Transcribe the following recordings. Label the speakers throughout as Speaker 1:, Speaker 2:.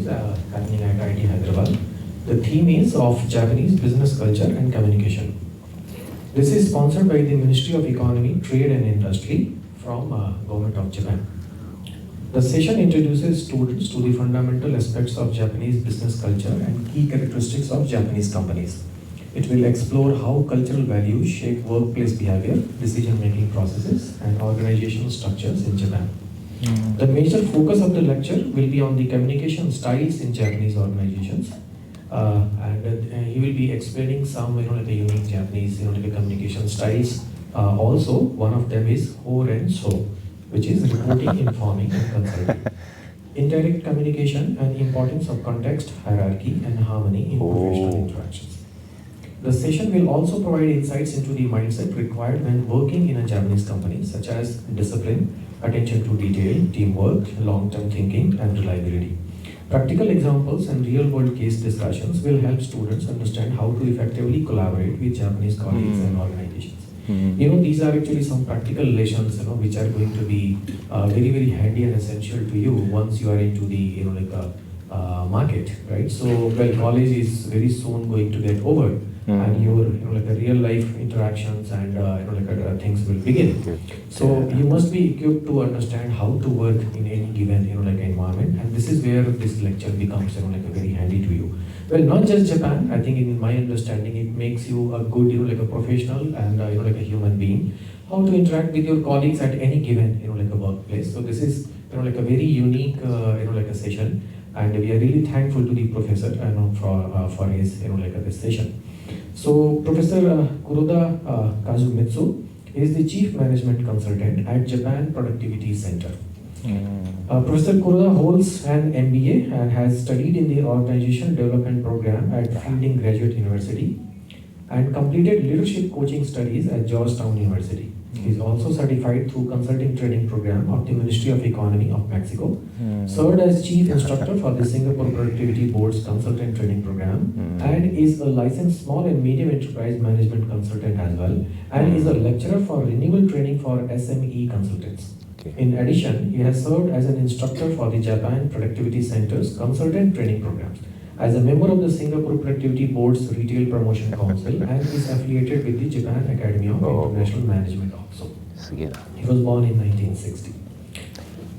Speaker 1: happening at IIT Hyderabad. The theme is of Japanese business culture and communication. This is sponsored by the Ministry of Economy, Trade and Industry from Government of Japan. The session introduces students to the fundamental aspects of Japanese business culture and key characteristics of Japanese companies. It will explore how cultural values shape workplace behavior, decision-making processes, and organizational structures in Japan. The major focus of the lecture will be on the communication styles in Japanese organizations, and he will be explaining some, like the unique Japanese, like the communication styles. Also, one of them is ho ren so, which is reporting, informing, and consulting. Indirect communication and importance of context, hierarchy, and harmony in professional interactions. The session will also provide insights into the mindset required when working in a Japanese company, such as discipline, attention to detail, teamwork, long-term thinking, and reliability. Practical examples and real-world case discussions will help students understand how to effectively collaborate with Japanese colleagues and organizations. These are actually some practical lessons, which are going to be very, very handy and essential to you once you are into the, market, right? So, well, college is very soon going to get over. And your like the real life interactions and things will begin. So you must be equipped to understand how to work in any given environment, and this is where this lecture becomes very handy to you. Well, not just Japan. I think in my understanding, it makes you a good a professional and a human being. How to interact with your colleagues at any given a workplace. So this is a very unique a session, and we are really thankful to the professor for his this session. So Professor Kuroda Kazumitsu is the Chief Management Consultant at Japan Productivity Center. Professor Kuroda holds an MBA and has studied in the Organization Development Program at Fielding Graduate University and completed leadership coaching studies at Georgetown University. He is also certified through Consulting Training Program of the Ministry of Economy of Mexico, served as Chief Instructor for the Singapore Productivity Board's Consultant Training Program, and is a licensed Small and Medium Enterprise Management Consultant as well, and is a lecturer for renewal training for SME consultants. In addition, he has served as an instructor for the Japan Productivity Center's Consultant Training Programs, as a member of the Singapore Productivity Board's Retail Promotion Council, and is affiliated with the Japan Academy of International Management also. He was born in 1960.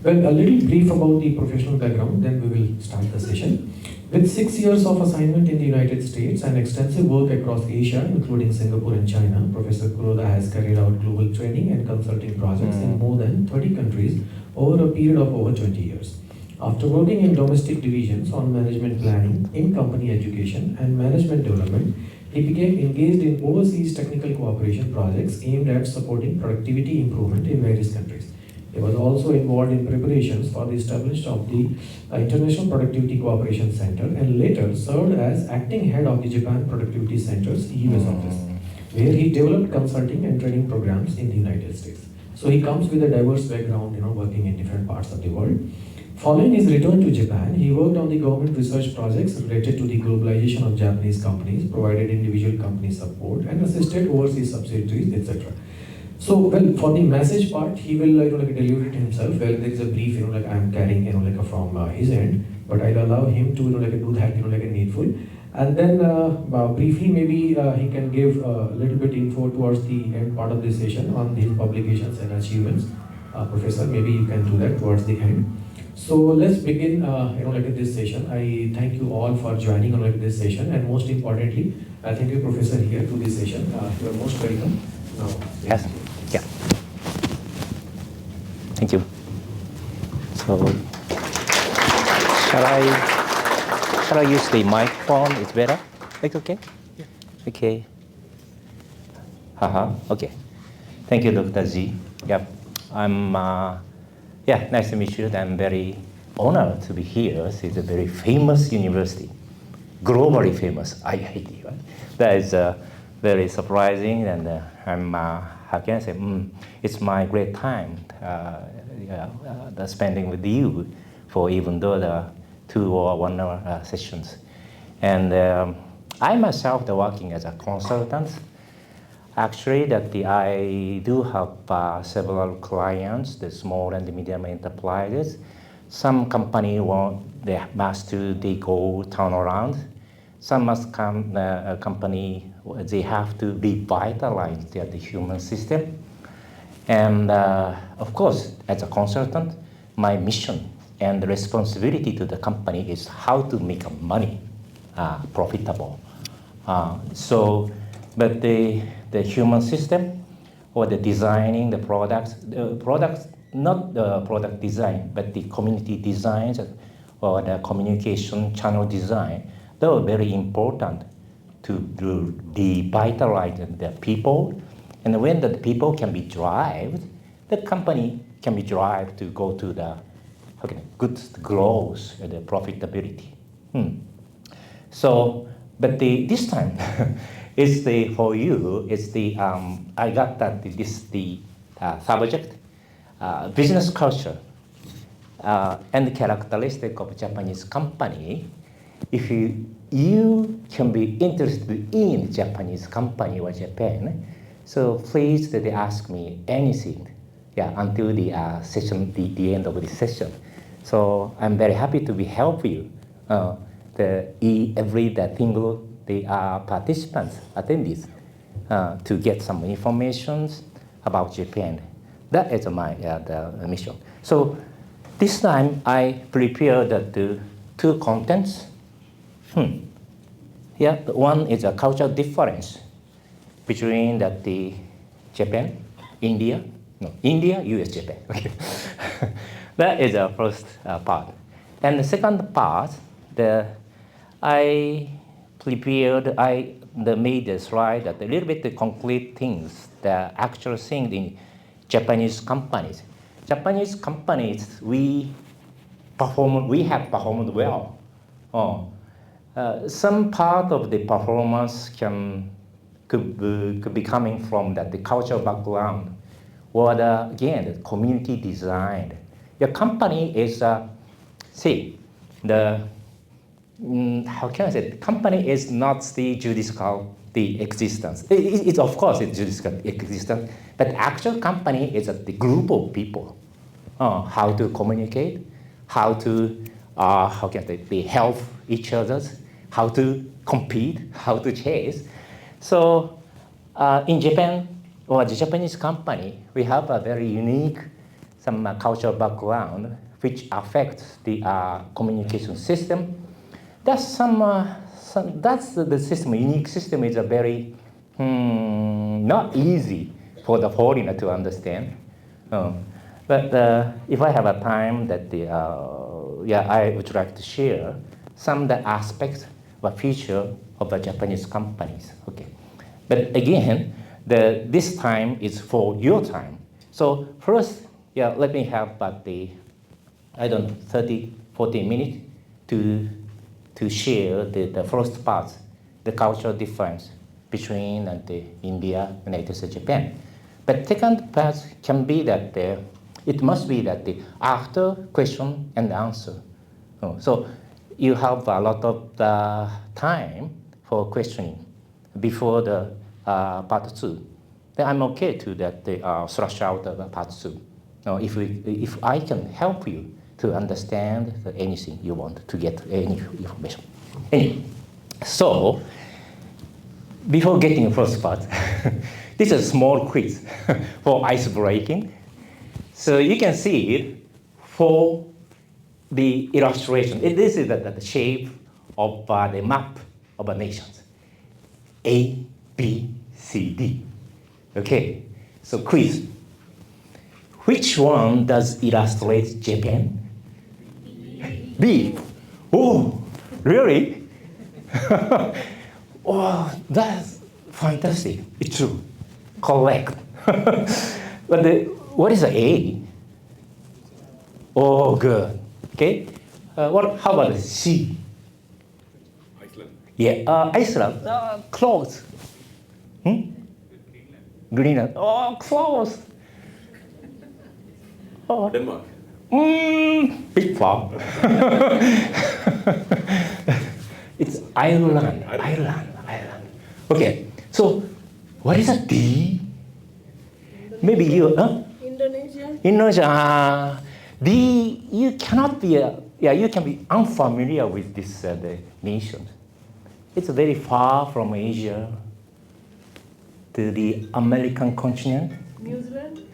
Speaker 1: Well, a little brief about the professional background, then we will start the session. With 6 years of assignment in the United States and extensive work across Asia, including Singapore and China, Professor Kuroda has carried out global training and consulting projects in more than 30 countries over a period of over 20 years. After working in domestic divisions on management planning, in-company education, and management development, he became engaged in overseas technical cooperation projects aimed at supporting productivity improvement in various countries. He was also involved in preparations for the establishment of the International Productivity Cooperation Center, and later served as acting head of the Japan Productivity Center's US office, where he developed consulting and training programs in the United States. So he comes with a diverse background, working in different parts of the world. Following his return to Japan, he worked on the government research projects related to the globalization of Japanese companies, provided individual company support, and assisted overseas subsidiaries, etc. So, well, for the message part, he will deliver it himself. Well, there is a brief, I am carrying, from his end, but I'll allow him to, do that, needful. And then briefly, maybe he can give a little bit info towards the end part of this session on his publications and achievements. Professor, maybe you can do that towards the end. So let's begin, this session. I thank you all for joining this session, and most importantly, I thank you, Professor, here to this session. You are most welcome. Now,
Speaker 2: yes, yeah. Thank you. So, shall I use the microphone? It's better. It's okay. Yeah. Okay. Okay. Thank you, Dr. Z. Yep. Nice to meet you. I'm very honored to be here. It's a very famous university, globally famous, IIT. Right? That is very surprising, and how can I say? It's my great time the spending with you for even though the 2 or 1 hour sessions. And I myself working as a consultant. Actually, I do have several clients, the small and medium enterprises. Some company want they must they go turn around. Some must come company they have to revitalize the human system. And of course, as a consultant, my mission and responsibility to the company is how to make money profitable. But the human system or the designing the products, not the product design, but the community designs or the communication channel design, they are very important to revitalize the people. And when the people can be driven, the company can be driven to go to the good growth and the profitability. So, but this time, it's for you. It's I got that the subject, business culture, and the characteristic of Japanese company. If you can be interested in Japanese company or Japan, so please ask me anything, until the session, the end of the session. So I'm very happy to be help you. Every single participants attendees to get some information about Japan. That is my the mission. So this time I prepared the two contents. One is a cultural difference between the Japan, India, US, Japan. Okay. That is the first part. And the second part, I made the slide that a little bit the concrete things, the actual thing in Japanese companies. Japanese companies, we have performed well. Some part of the performance could be coming from the cultural background, or again, the community design. Your company is, how can I say? The company is not the judicial existence. It's of course it's judicial existence, but actual company is the group of people. How to communicate, how to they help each other, how to compete, how to chase. So in Japan, or the Japanese company, we have a very unique cultural background which affects the communication system. That's the system. Unique system is a very not easy for the foreigner to understand. But if I have a time, I would like to share some of the aspects or feature of the Japanese companies. Okay, but again, this time is for your time. So first, let me have about 30, 40 minutes to share the first part, the cultural difference between India and Japan. But second part can be that it must be that after question and answer. So you have a lot of time for questioning before the part two. Then I'm okay to thrash out part two. If I can help you to understand anything you want to get any information. Anyway, so before getting the first part, this is a small quiz for ice breaking. So you can see it for the illustration. This is the shape of the map of the nations. A, B, C, D. Okay, so quiz. Which one does illustrate Japan? B. Oh, really? Oh, that's fantastic. It's true. Correct. But what is the A? Oh, good. Okay. How about the C?
Speaker 3: Iceland.
Speaker 2: Yeah, Iceland. Close. Greenland. Oh, close. Oh.
Speaker 3: Denmark.
Speaker 2: Big far. It's Ireland. Okay, so what is a D? Maybe you,
Speaker 4: Indonesia.
Speaker 2: Indonesia. D, you cannot be yeah, you can be unfamiliar with this the nation. It's very far from Asia to the American continent.
Speaker 4: New Zealand?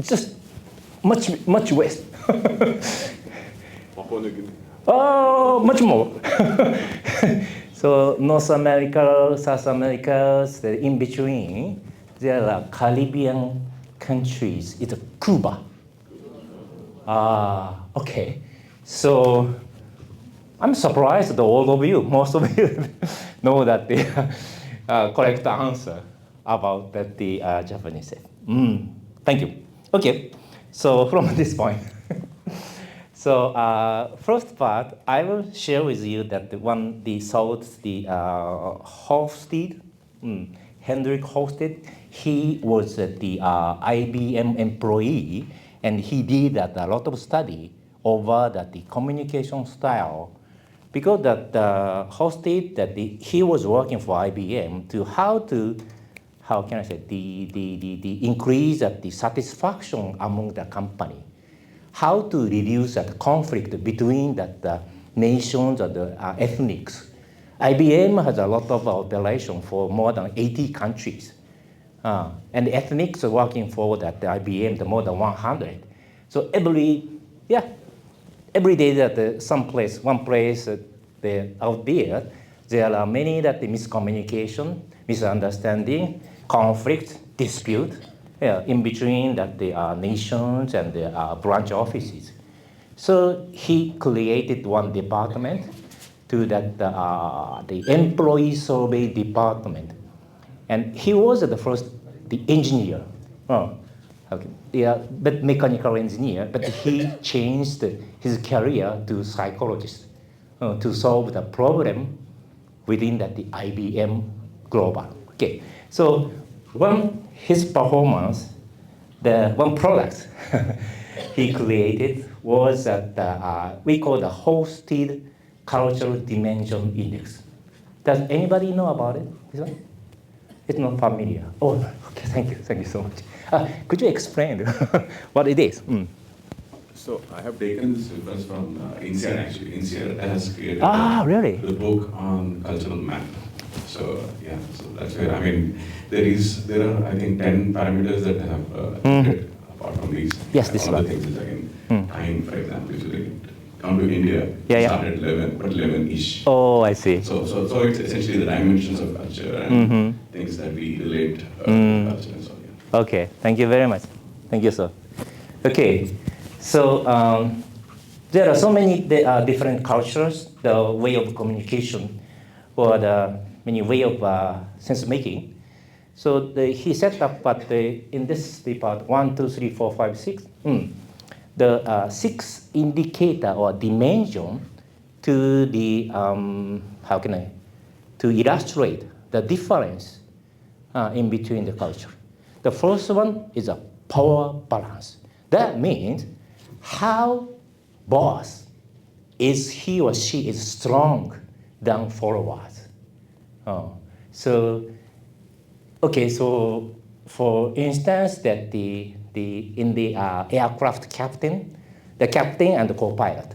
Speaker 2: Just much west.
Speaker 3: Papua New Guinea.
Speaker 2: Much more. So North America, South America, in between, there are Caribbean countries. It's Cuba. Okay. So I'm surprised that all of you, most of you, know that the correct answer about the Japanese. Thank you. Okay. So from this point. So first part, I will share with you that the Hofstede, Hendrik Hofstede, he was the IBM employee, and he did a lot of study over the communication style, because he was working for IBM to how can I say the increase the satisfaction among the company. How to reduce that conflict between the nations or the ethnics. IBM has a lot of operation for more than 80 countries. And the ethnics are working for the IBM, the more than 100. So every day that one place out there are many that the miscommunication, misunderstanding, conflict, dispute, in between the nations and the branch offices. So he created one department to the employee survey department. And he was the first, the engineer, but mechanical engineer, but he changed his career to psychologist to solve the problem within the IBM Global. Okay, so his performance, the one product he created was that we call the Hosted Cultural Dimension Index. Does anybody know about it? This one? It's not familiar. Oh, okay, thank you so much. Could you explain what it is?
Speaker 3: So I have taken this reference from INSEAD actually. INSEAD has created
Speaker 2: really?
Speaker 3: the book on cultural map. So yeah, so that's where there are I think 10 parameters that have apart from these.
Speaker 2: Yes, this
Speaker 3: one.
Speaker 2: one.
Speaker 3: Of the things is time, for example, if you come to India, started at 11, but 11-ish.
Speaker 2: Oh, I see.
Speaker 3: So it's essentially the dimensions of culture and things that we relate to culture and so on. Yeah.
Speaker 2: Okay, thank you very much. Thank you, sir. Okay, so there are so many different cultures, the way of communication, or the many way of sense making. So he set up in this part 1, 2, 3, 4, 5, 6. The 6 indicator or dimension to the to illustrate the difference in between the culture. The first one is a power balance. That means how boss is he or she is strong than followers. So for instance, that in the aircraft captain, the captain and the co-pilot.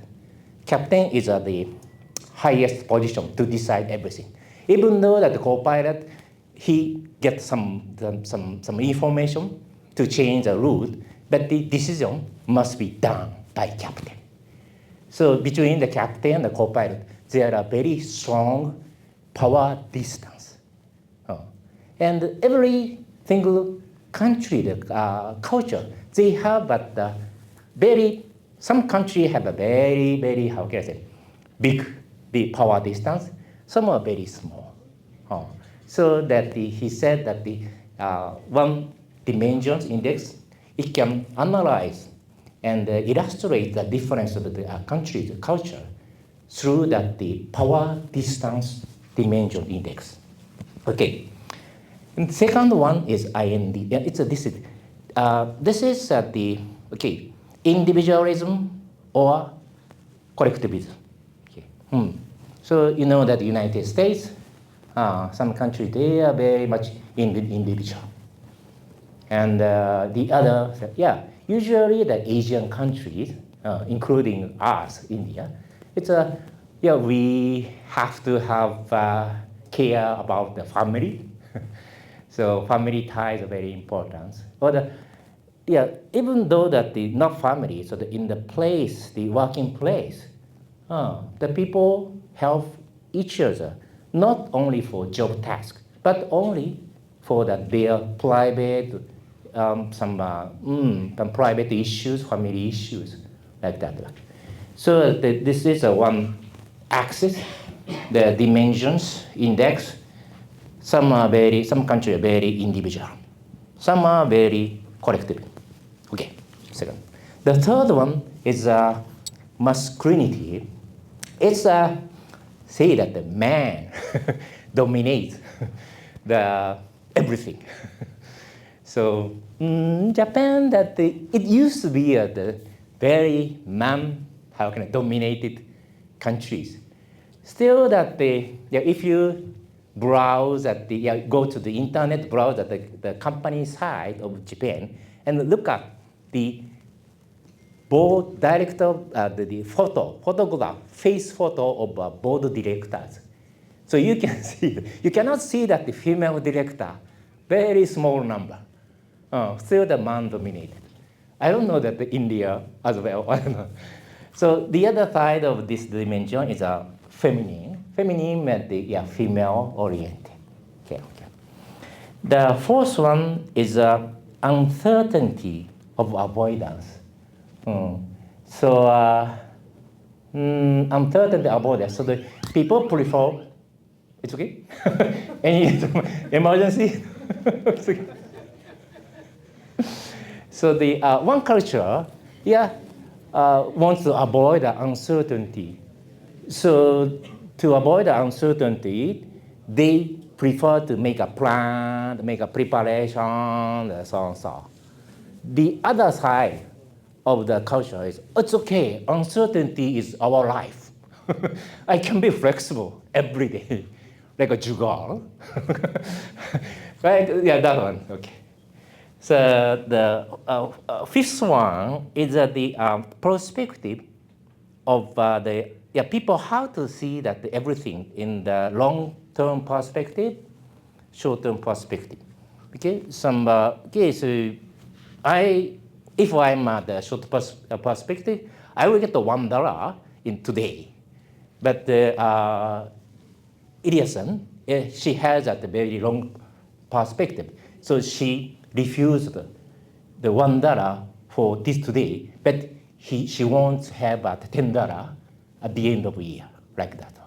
Speaker 2: Captain is the highest position to decide everything. Even though that the co-pilot, he gets some information to change the route, but the decision must be done by captain. So between the captain and the co-pilot, there are very strong power distance. And every single country, the culture, they have some countries have a very, how can I say, big power distance. Some are very small. So that he said that the one dimensions index, it can analyze and illustrate the difference of the country's culture through that the power distance dimension index. Okay. And the second one is IND. This is individualism or collectivism. Okay. So you know that the United States, some countries, they are very much individual. And the other, usually the Asian countries, including us, India, it's a, yeah, we have to have care about the family. So family ties are very important. But yeah, even though that the not family, so in the place, the working place, the people help each other, not only for job tasks, but only for their private, some private issues, family issues, like that. So this is one axis, the dimensions index. Some countries are very individual, some are very collective. Okay, second. The third one is masculinity. It's say that the man dominates the everything. So Japan, it used to be the very dominated countries. Still if you browse go to the internet, browse at the company side of Japan, and look at the board director, the photograph, face photo of board directors. So you can see, you cannot see that the female director, very small number. Still the man dominated. I don't know that India as well. I don't know. So the other side of this dimension is feminine. Feminine meant female oriented. Okay. The fourth one is uncertainty of avoidance. Uncertainty avoidance. So the people prefer. It's okay. Any emergency? It's okay. So the one culture, wants to avoid the uncertainty. So to avoid the uncertainty, they prefer to make a plan, make a preparation, and so on and so on. The other side of the culture is, it's okay, uncertainty is our life. I can be flexible every day, like a jugal. Right? Yeah, that one, okay. So the fifth one is the perspective of the people, how to see that everything in the long-term perspective, short-term perspective. Okay, if I'm at the short perspective, I will get the $1 in today. But Eliasson, she has a very long perspective, so she refused the $1 for this today, but she wants to have $10 at the end of the year, like that.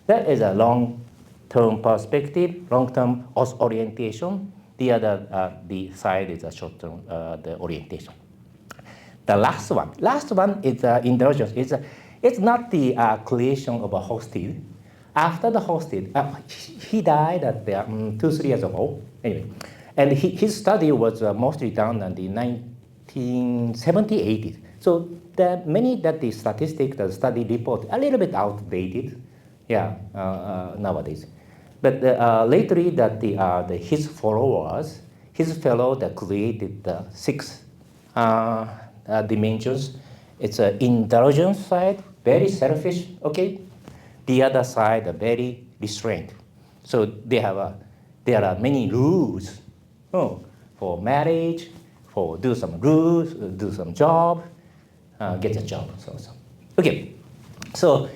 Speaker 2: That is a long-term perspective, long-term orientation. The other the side is a short-term the orientation. The last one is indulgence. It's not the creation of a hostel. After the hostel, he died at 2-3 years ago. Anyway, and his study was mostly done in the 1970s, 80s. So many that the statistics, the study report, a little bit outdated, nowadays. But lately, that his followers, his fellow that created the 6 dimensions. It's an indulgence side, very selfish. Okay, the other side, very restrained. So there are many rules for marriage, for do some rules, do some job, get a job, so. Okay, so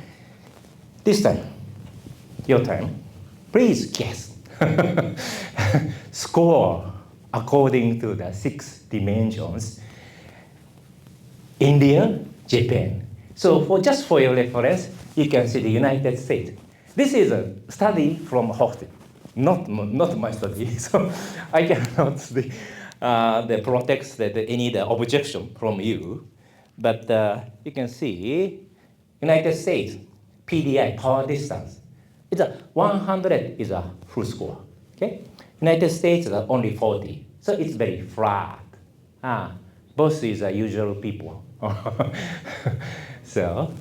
Speaker 2: this time, your time, please guess. Score according to the 6 dimensions. India, Japan. So just for your reference, you can see the United States. This is a study from Hofstede, not my study. So I cannot protect any objection from you. But you can see United States, PDI, power distance. It's 100 is a full score. Okay? United States is only 40. So it's very flat. Both is usual people. So,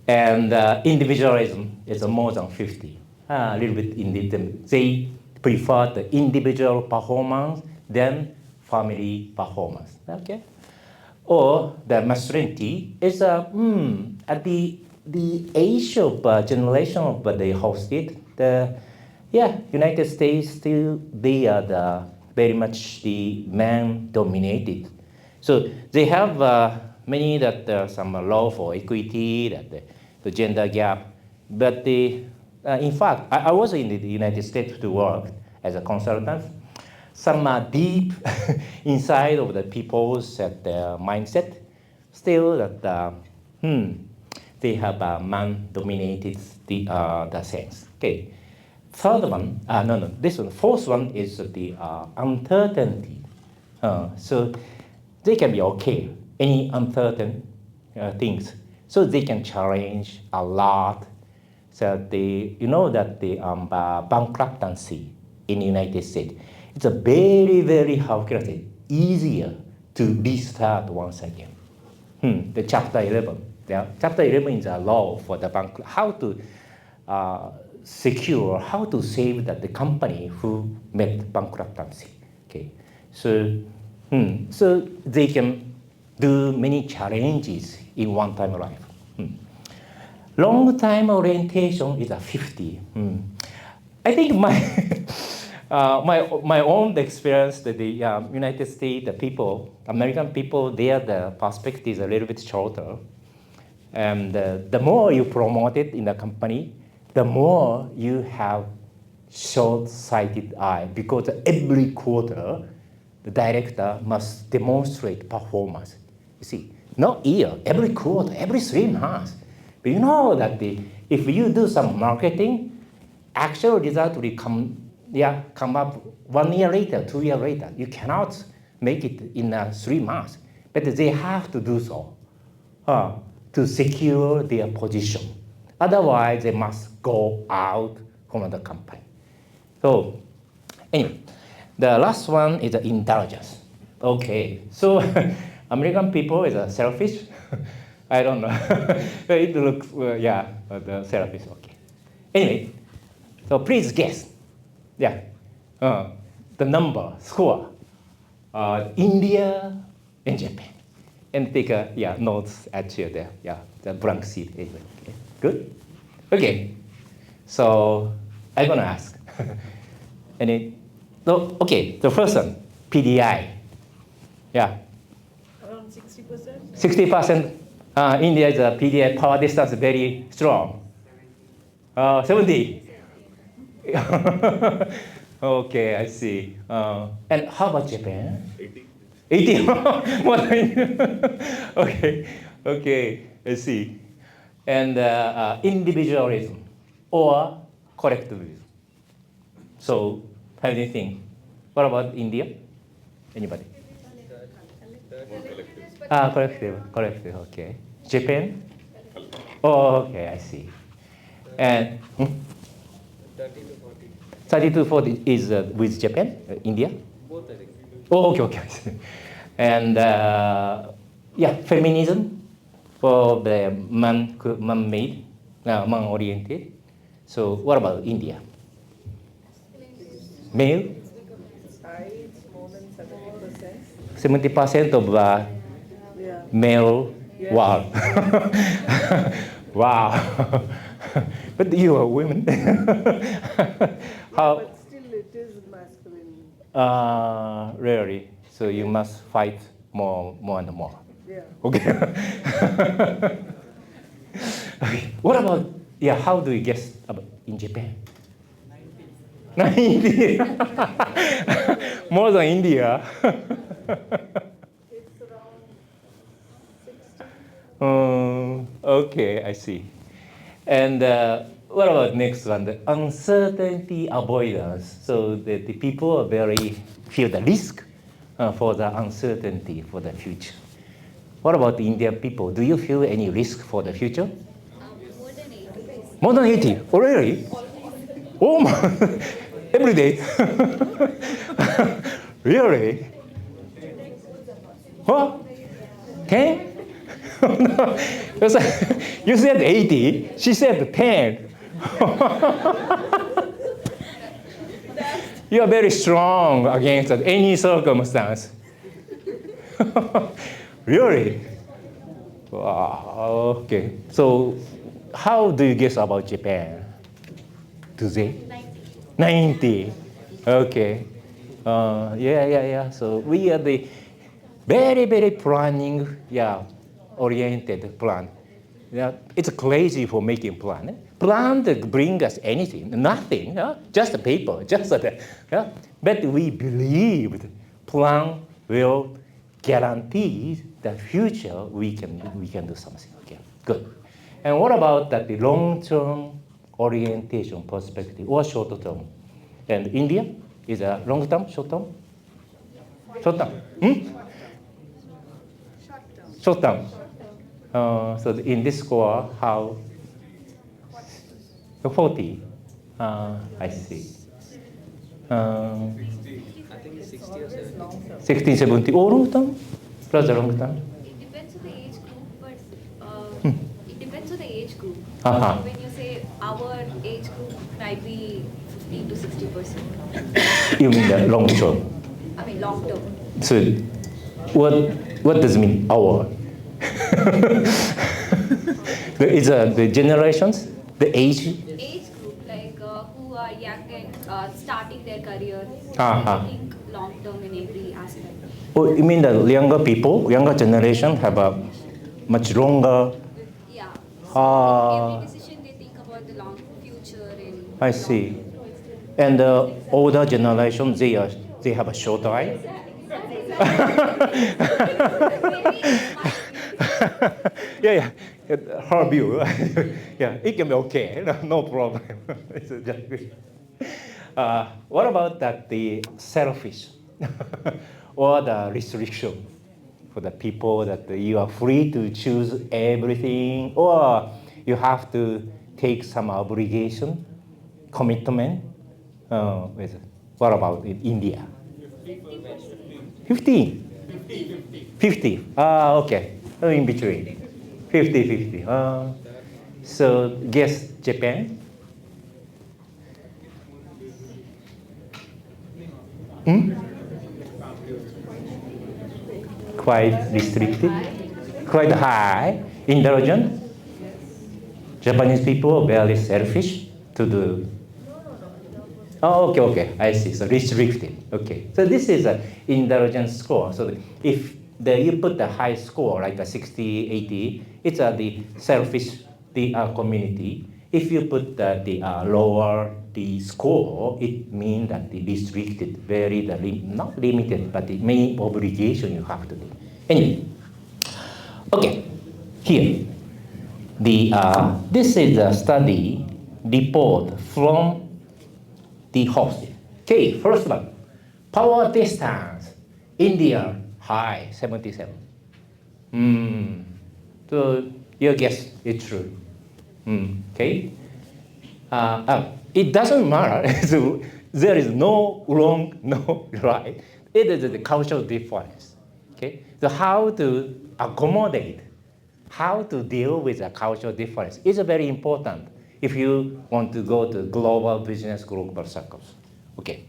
Speaker 2: and individualism is more than 50. A little bit individual. They prefer the individual performance than family performance. Okay. or the masculinity is at the age of generation of they hosted the United States still they are the very much the man dominated. So they have many that some law for equity that the gender gap, but in fact I was in the United States to work as a consultant. Some deep inside of the people's mindset, still that they have man-dominated the sense. Okay, third one, this one, fourth one is the uncertainty. So they can be okay, any uncertain things. So they can challenge a lot. So you know that the bankruptcy in the United States, it's a very, very, how can I say, easier to restart once again. The chapter 11. Yeah, chapter 11 is a law for the bank, how to secure, how to save the company who met bankruptcy. Okay, so so they can do many challenges in one time life. Long time orientation is a 50. I think my my own experience that the United States, the people, American people, the perspective is a little bit shorter. And the more you promote it in the company, the more you have short-sighted eye, because every quarter, the director must demonstrate performance. You see, not year, every quarter, every 3 months. But you know that if you do some marketing, actual result will come up 1 year later, 2 years later. You cannot make it in 3 months, but they have to do so to secure their position. Otherwise, they must go out from the company. So anyway, the last one is the intelligence. Okay, so American people is selfish. I don't know. It looks, the selfish, okay. Anyway, so please guess. The number, score, India and Japan. And take notes at you there. The blank sheet. Anyway. Okay. Good? Okay. So I'm gonna ask. Okay, the first one, PDI.
Speaker 4: Around 60%?
Speaker 2: 60%. India is a PDI power distance very strong. 70. Okay, I see. And how about Japan? 80. More than okay, I see. And individualism or collectivism. So, how do you think? What about India? Anybody? Collective, okay. Japan? Oh, okay, I see. And 30 to 40 is with Japan, India?
Speaker 5: Both, I think.
Speaker 2: Oh, okay. And feminism for the man-made, man-oriented. So what about India? Male?
Speaker 4: It's more than 70%.
Speaker 2: 70% of
Speaker 4: Yeah.
Speaker 2: male.
Speaker 4: Yeah.
Speaker 2: Wow. Wow. But you are women. How?
Speaker 4: But still it is masculine.
Speaker 2: Really? So you must fight more and more.
Speaker 4: Yeah.
Speaker 2: Okay. Okay. What about, how do you guess about in Japan? 90. More than India.
Speaker 4: It's around 60.
Speaker 2: Okay, I see. And what about next one? The uncertainty avoidance. So the people are feel the risk for the uncertainty for the future. What about the Indian people? Do you feel any risk for the future?
Speaker 6: More than 80.
Speaker 2: More than 80? Oh, really? Oh my, every day? Really? What? 10? No. You said 80, she said 10. You are very strong against any circumstance. Really? Wow, okay. So, how do you guess about Japan? Do they? 90. Okay. Yeah. So we are the very planning, oriented plan. Yeah, it's crazy for making plan. Plan to bring us anything, nothing, just a paper, just a, But we believed plan will guarantee the future we can do something. Okay, good. And what about that the long-term orientation perspective or short-term? And India is a long-term, short-term? Short-term. Short-term. So in this score, how? 40. I see. 60, 70. Oh, long term? Plus the long term?
Speaker 6: It depends on the age group, but it depends on the age group.
Speaker 2: Uh-huh.
Speaker 6: When you say our age group might be 50 to 60%.
Speaker 2: You mean the long term?
Speaker 6: I mean long term.
Speaker 2: So what does it mean, our? It's the generations, the age?
Speaker 6: Age group, like who are young and starting their career,
Speaker 2: Uh-huh.
Speaker 6: I think long term in every aspect.
Speaker 2: Oh, you mean the younger people, younger generation have a much longer?
Speaker 6: Yeah.
Speaker 2: Ah.
Speaker 6: Every decision they think about the long future and.
Speaker 2: I see. And the older generation, they have a short eye. yeah. Her view. Yeah, it can be okay. No problem. It's just good. What about that the selfish or the restriction for the people that you are free to choose everything or you have to take some obligation, commitment? What about in India? 50. 50. Okay. In between. 50. So guess Japan? Quite restricted, quite high, indulgent. Japanese people are very selfish to do. Oh, okay, I see. So restricted. Okay, so this is an indulgence score. So if you put the high score, like a 60, 80, it's the selfish community. If you put the lower the score, it means that the restricted, very not limited, but the main obligation you have to do. Anyway, okay, here this is a study report from the host. Okay, first one, power distance, India high 77. So your guess is true. Okay. It doesn't matter. So there is no wrong, no right. It is the cultural difference. Okay. So how to accommodate, how to deal with the cultural difference is very important if you want to go to global business, global circles. Okay.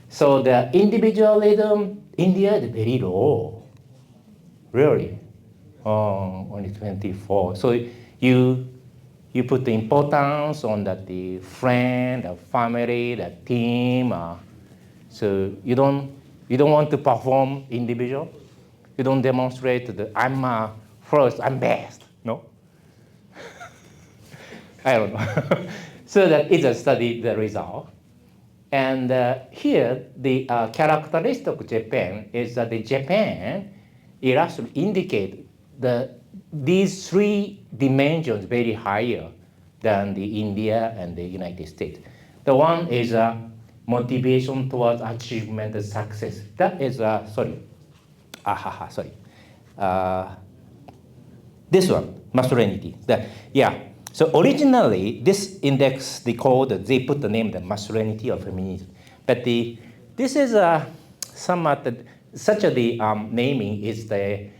Speaker 2: So the individualism, India is very low. Really. Only 24. So you put the importance on the friend, the family, the team. So you don't want to perform individual. You don't demonstrate that I'm first, I'm best. No. I don't know. So that is a study the result. And here the characteristic of Japan is that the Japan it actually indicate these three dimensions very higher than the India and the United States. The one is motivation towards achievement and success. That is this one, masculinity. So originally this index they put the name the masculinity or feminism, but this is somewhat such a naming is the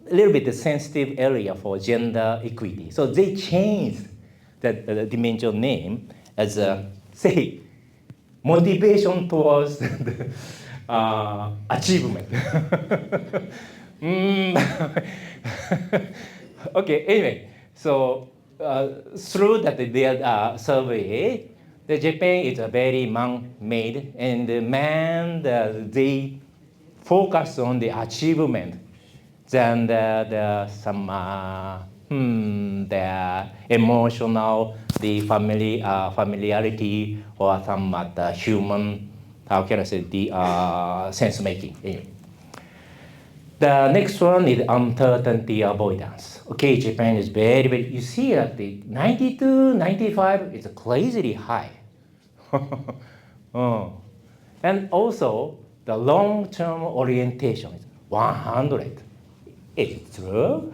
Speaker 2: a little bit the sensitive area for gender equity. So they changed the dimension name as say motivation towards the, achievement. Okay, anyway, so through that their survey, the Japan is a very man-made, and the they focus on the achievement than some the emotional, the familiarity, or some the human, how can I say, the sense making. Anyway. The next one is uncertainty avoidance. Okay, Japan is very, very, you see that the 92, 95 is crazily high. Oh. And also, the long-term orientation is 100. Is it true?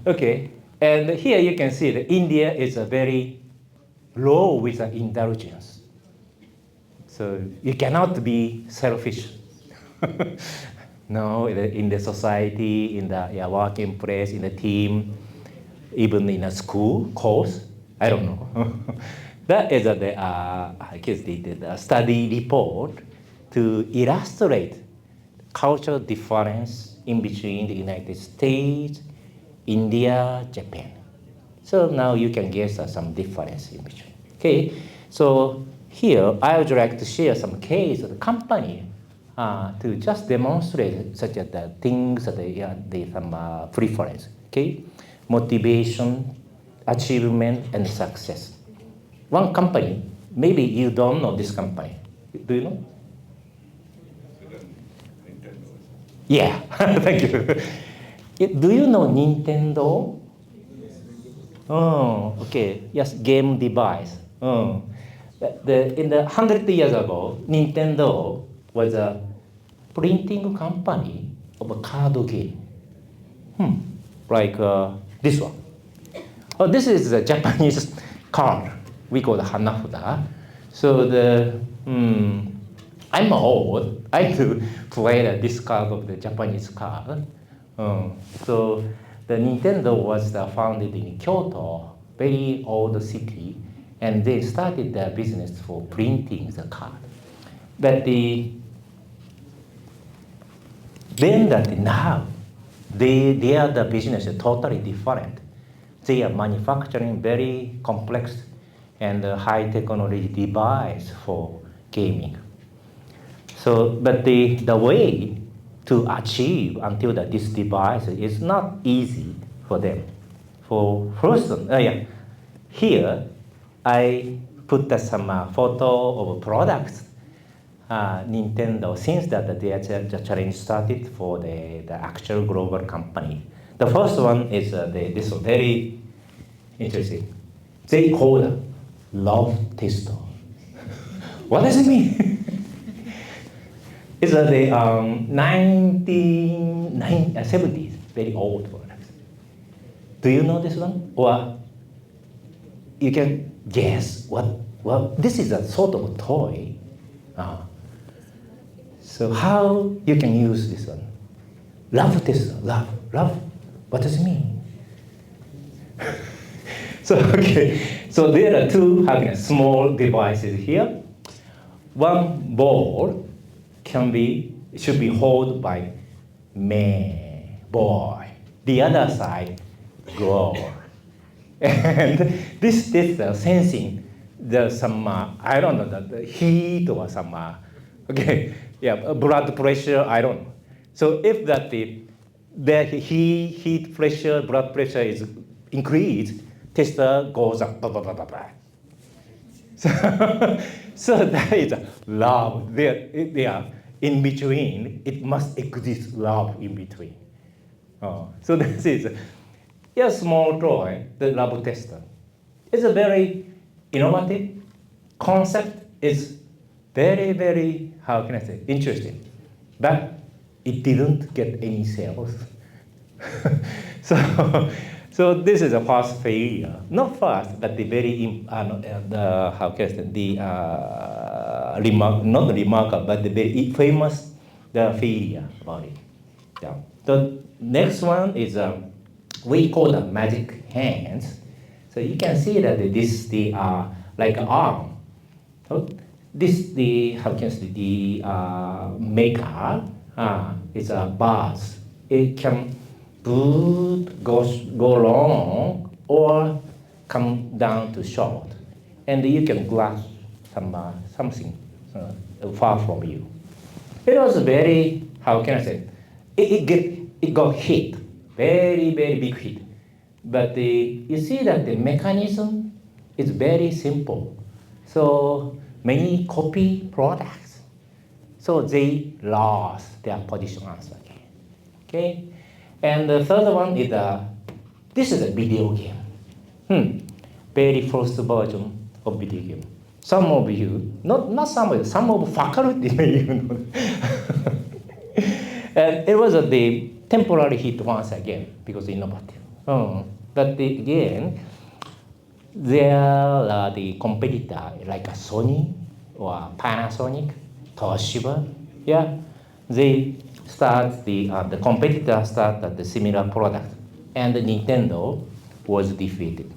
Speaker 2: Okay, and here you can see that India is a very low with the indulgence. So you cannot be selfish. No, in the society, in the working place, in the team, even in a school course, I don't know. That is I guess the study report to illustrate cultural difference in between the United States, India, Japan. So now you can guess some difference in between. Okay, so here I would like to share some case of the company to just demonstrate such as the things that they some preference. Okay, motivation, achievement, and success. One company, maybe you don't know this company. Do you know? Yeah, thank you. Do you know Nintendo? Oh, okay. Yes, game device. Oh. In the 100 years ago, Nintendo was a printing company of a card game. Like this one. Oh, this is a Japanese card. We call it Hanafuda. So I'm old. I do play this card of the Japanese card. So the Nintendo was founded in Kyoto, very old city, and they started their business for printing the card. But now the business is totally different. They are manufacturing very complex and high technology device for gaming. So, but the way to achieve until this device is not easy for them. For first, here I put some photo of products. Nintendo, since that the challenge started for the actual global company. The first one is this very interesting. They call it love tester. What does it mean? It's the 1970s, very old products. Do you know this one? Or you can guess what? Well, this is a sort of toy. So how you can use this one? Love tester, love. What does it mean? So okay, so there are two small devices here. One ball should be held by man, boy. The other side, girl. And this is sensing some I don't know the heat or some blood pressure, I don't know. So if the heat pressure, blood pressure is increased, tester goes up. So that is love. They are in between. It must exist love in between. So this is a small toy, the love tester. It's a very innovative concept. Is very, very, how can I say, interesting. But it didn't get any sales. So this is a first failure. Not first, but the very, how can I say, not remarkable, but the very famous failure about it. Yeah. The next one is, we call the magic hands. So you can see that this like an arm. So this how can I say, the maker It's a bars. It can go long or come down to short, and you can grasp something far from you. It was very, how can I say, it got hit, very big hit. But you see that the mechanism is very simple. So many copy products. So they lost their position once again. Okay? And the third one is this is a video game. Very first version of video game. Some of you, not some of you, some of faculty may even know. And it was the temporary hit once again because innovative. But again, there are the competitor like a Sony or Panasonic, Toshiba. Yeah, they start the competitor started the similar product, and Nintendo was defeated.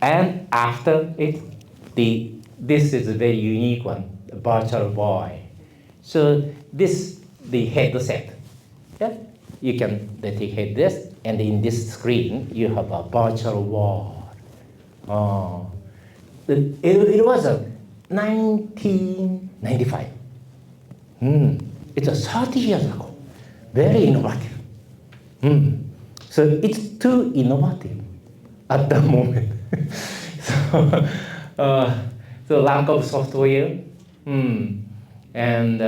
Speaker 2: And after it, this is a very unique one, the Virtual Boy. So the headset. Yeah, you can take headset, and in this screen you have a virtual world. It was a 1995. It's a 30 years ago. Very innovative. So it's too innovative at the moment. So lack of software. And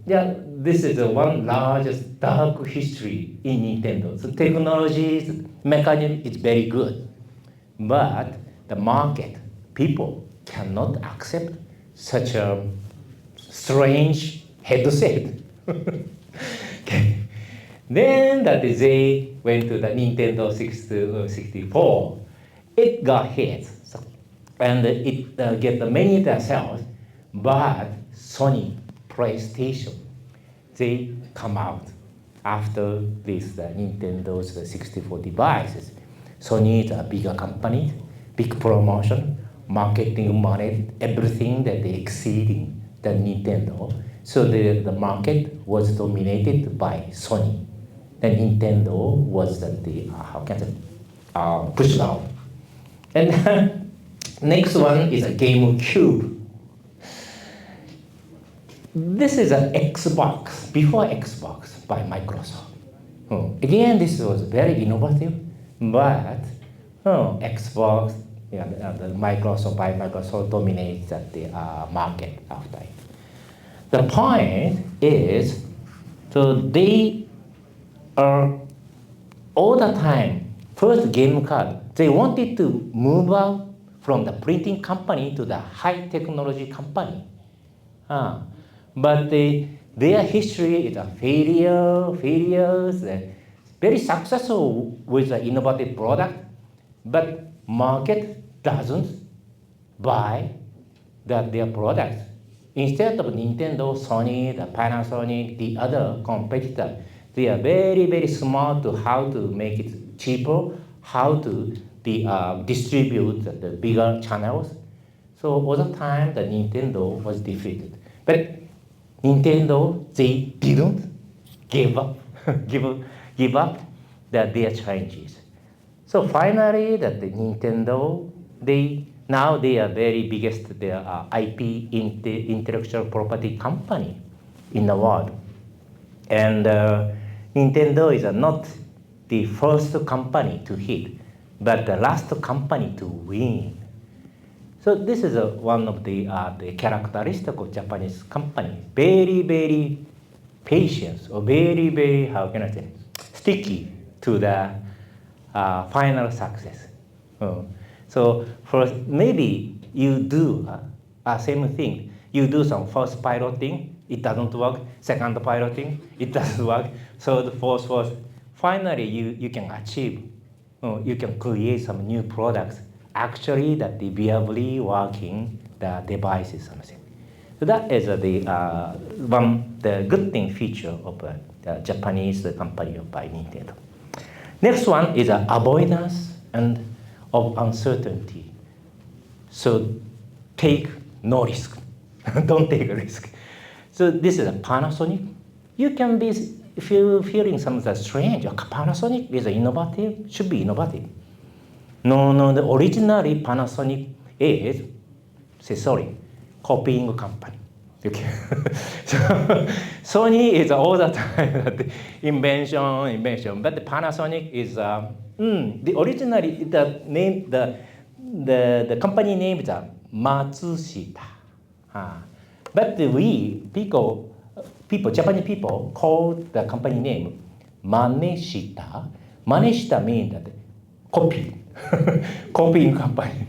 Speaker 2: yeah, this is the one largest dark history in Nintendo. So technology, mechanism is very good, but the market, people cannot accept such a strange headset. Okay. Then that they went to the Nintendo 64. It got hit, and it get many sales, but Sony, PlayStation, they come out after this Nintendo's 64 devices. Sony is a bigger company, big promotion, marketing money, everything that they exceeding the Nintendo. So the market was dominated by Sony. And Nintendo was pushed out. And next one is a GameCube. This is an Xbox, before Xbox by Microsoft. Again, this was very innovative, but Xbox, the Microsoft by Microsoft dominates the market after it. The point is, so they are all the time, first game card, they wanted to move out from the printing company to the high technology company. But their history is a failures, very successful with the innovative product, but market doesn't buy their products. Instead of Nintendo, Sony, the Panasonic, the other competitor, they are very smart to how to make it cheaper, how to distribute the bigger channels. So all the time, the Nintendo was defeated. But Nintendo, they didn't give up their challenges. So finally, that the Nintendo, now they are very biggest IP intellectual property company in the world. And Nintendo is not the first company to hit, but the last company to win. So this is one of the characteristic of Japanese company. Very patient, or very, how can I say, sticky to the final success. So first, maybe you do same thing. You do some first piloting, it doesn't work. Second piloting, it doesn't work. Third, fourth. Finally, you can achieve. You can create some new products. Actually, that the viably working the devices something. So that is the good thing feature of the Japanese company by Nintendo. Next one is avoidance and of uncertainty. So take no risk. Don't take a risk. So this is a Panasonic. you can be, if you're feeling something strange, Panasonic is innovative, should be innovative. No, the originally Panasonic is, say sorry, copying company. Okay. So Sony is all the time invention, but the Panasonic is the originally the name the company name is Matsushita. But we Japanese people call the company name Maneshita. Maneshita means that copy, copying company.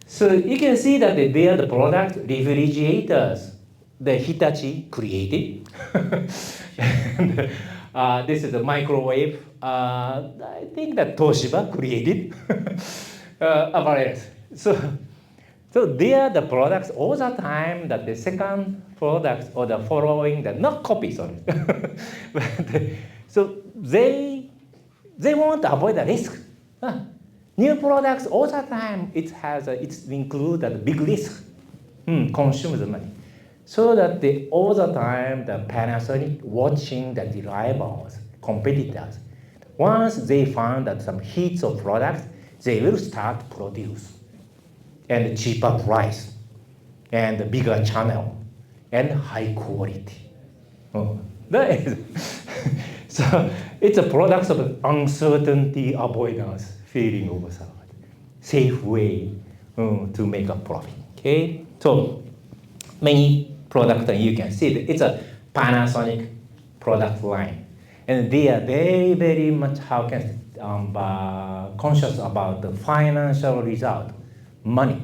Speaker 2: So you can see that they are the product refrigerators the Hitachi created. And, this is a microwave. I think that Toshiba created. Apparatus. So they are the products all the time that the second products or the following that not copies on it. But, so they want to avoid the risk. New products all the time it's include a big risk, consumes money. So that all the time the Panasonic watching the rivals, competitors. Once they found that some hits of products, they will start produce and cheaper price and bigger channel and high quality. That is so it's a product of uncertainty avoidance, feeling of safe way to make a profit. Okay, so many products that you can see it's a Panasonic product line, and they are very very much conscious about the financial result, money.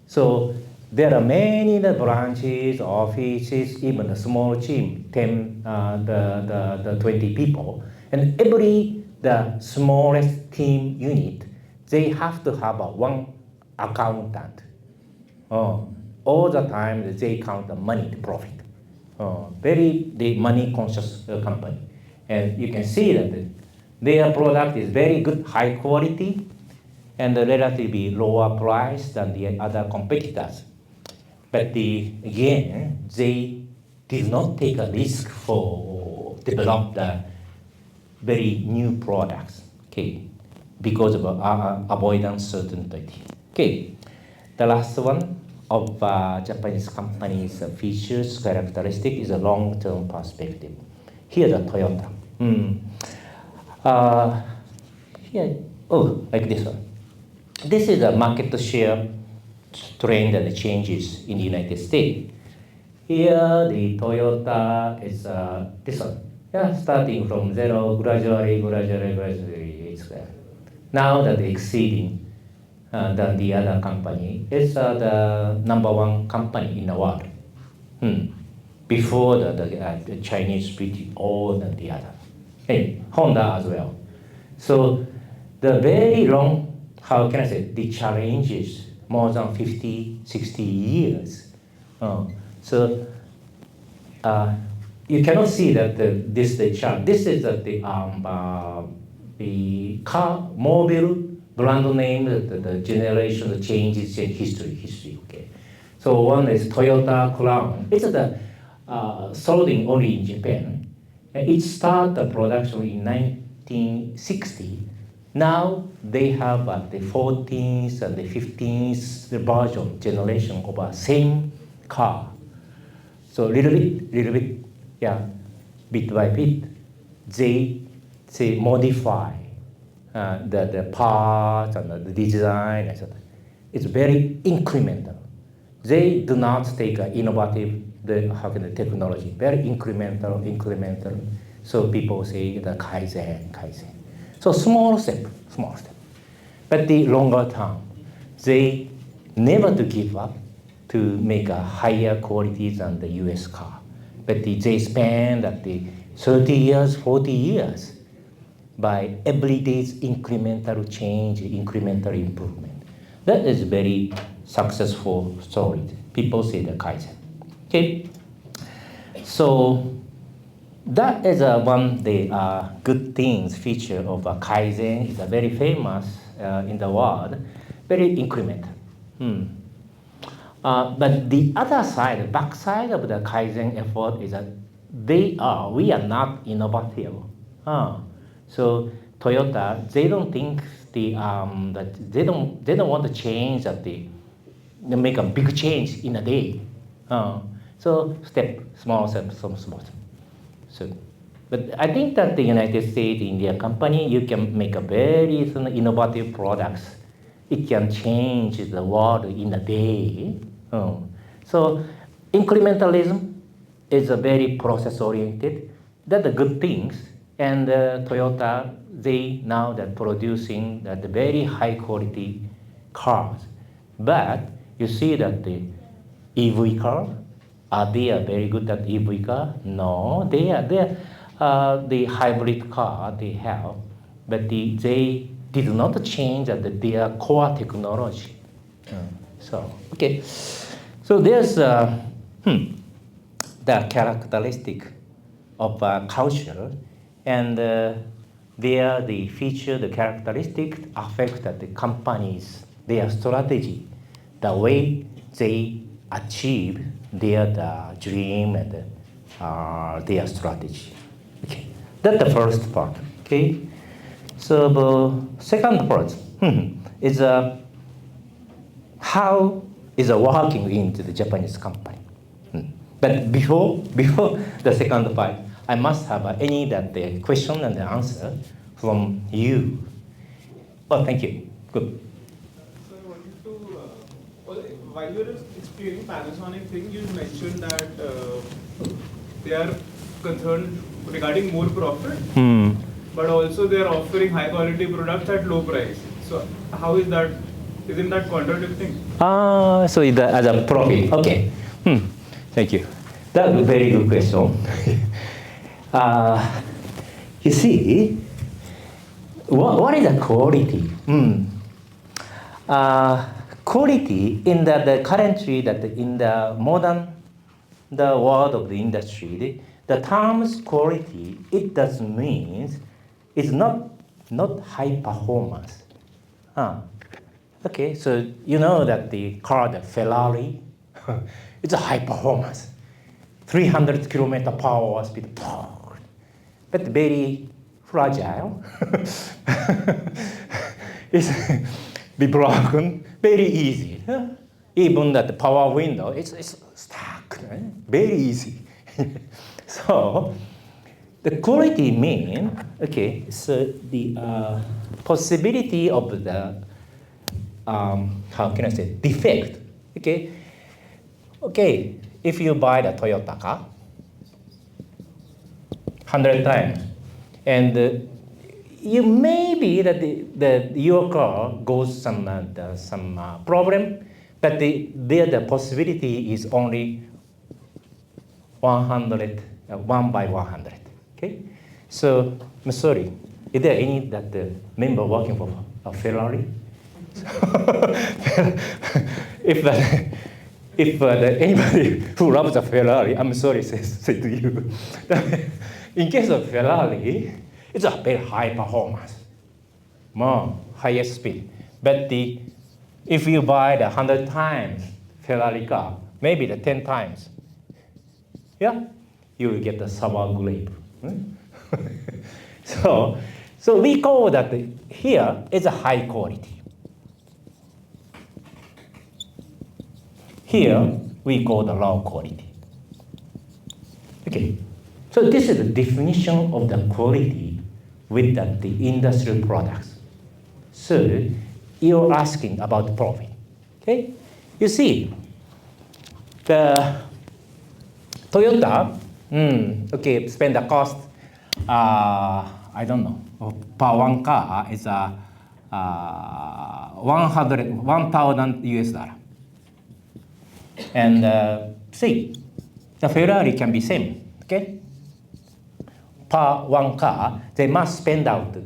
Speaker 2: So there are many branches, offices, even a small team, 10, the 20 people, and the smallest team unit, they have to have one accountant. All the time they count the money, the profit. The money conscious company, and you can see that their product is very good, high quality, and relatively lower price than the other competitors. But again, they did not take a risk for develop the very new products, okay, because of avoidance certainty. Okay, the last one of Japanese companies' features characteristic is a long-term perspective. Here the Toyota. Here, like this one. This is a market share trend and changes in the United States. Here, the Toyota is this one. Yeah, starting from zero, gradually, it's there. Now that exceeding than the other company, it's the number one company in the world. Before the Chinese pretty old than the other. Hey, Honda as well. So the very long, how can I say, the challenges more than 50, 60 years. So you cannot see that the chart. This is the car mobile brand name, the generation, the changes in history. Okay. So one is Toyota Crown. It's sold only in Japan. It started production in 1960. Now they have the 14th and the 15th version generation of the same car. So little bit, yeah, bit by bit, they modify the parts and the design, etc. It's very incremental. They do not take innovative technology. Very incremental. So people say the Kaizen. So small step. But the longer term, they never to give up to make a higher quality than the US car. But they spend 30 years, 40 years by every day's incremental change, incremental improvement. That is very successful story. People say the Kaizen. Okay, so that is one the good things feature of Kaizen. Is very famous in the world. Very incremental. But the other side, the back side of the Kaizen effort is that we are not innovative. So Toyota, they don't think that they don't want to change that they make a big change in a day. So small step. So, but I think that the United States, India company, you can make a very innovative products. It can change the world in a day. So incrementalism is a very process oriented. That's the good things. And Toyota, they now that producing the very high quality cars. But you see that the EV car, are they very good at EV car? No, they are the hybrid car they have, but they did not change their core technology. So okay, so there's the characteristic of culture, and the feature, the characteristic affect the companies, their strategy, the way they achieve their dream and their strategy. Okay, that's the first part. Okay, so the second part is how is working into the Japanese company. But before the second part, I must have any the question and the answer from you. Oh, thank you. Good.
Speaker 5: So I wanted to, while you were explaining Panasonic thing, you mentioned that they are concerned regarding more profit, but also they are offering high quality products at low price. So how is that? Isn't that contradicting?
Speaker 2: So as a profit, okay. Thank you. That's a very good question. You see, what is the quality? Quality in the currently that in the modern the world of the industry, the terms quality, it does mean it's not high performance. Okay, so you know that the car, the Ferrari, it's a high performance, 300 kilometer per hour speed, but very fragile. It's be broken very easy. Even that the power window, it's stuck, right? Very easy. So the quality mean, okay, so the possibility of the how can I say, defect, okay? Okay, if you buy the Toyota car 100 times, and you maybe that your car goes some problem, but the possibility is only 100, 1 by 100, okay? So, I'm sorry, is there any that the member working for a Ferrari? if anybody who loves a Ferrari, I'm sorry to say to you, in case of Ferrari, it's a very high performance, more highest speed. But if you buy the 100 times Ferrari car, maybe the 10 times, yeah, you will get the sour grape. So we call that here is a high quality. Here, we call the low quality. Okay, so this is the definition of the quality with the industrial products. So you're asking about profit. Okay, you see, the Toyota, okay, spend the cost, I don't know, per one car is 1,000 US dollar. And see, the Ferrari can be same, okay? Per one car, they must spend out